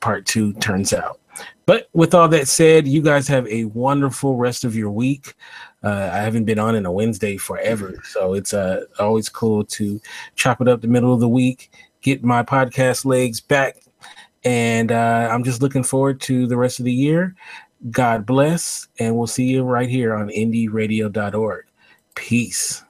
part 2 turns out. But with all that said, you guys have a wonderful rest of your week. I haven't been on a Wednesday forever, so it's always cool to chop it up the middle of the week, get my podcast legs back, and I'm just looking forward to the rest of the year. God bless, and we'll see you right here on indyradio.org. Peace.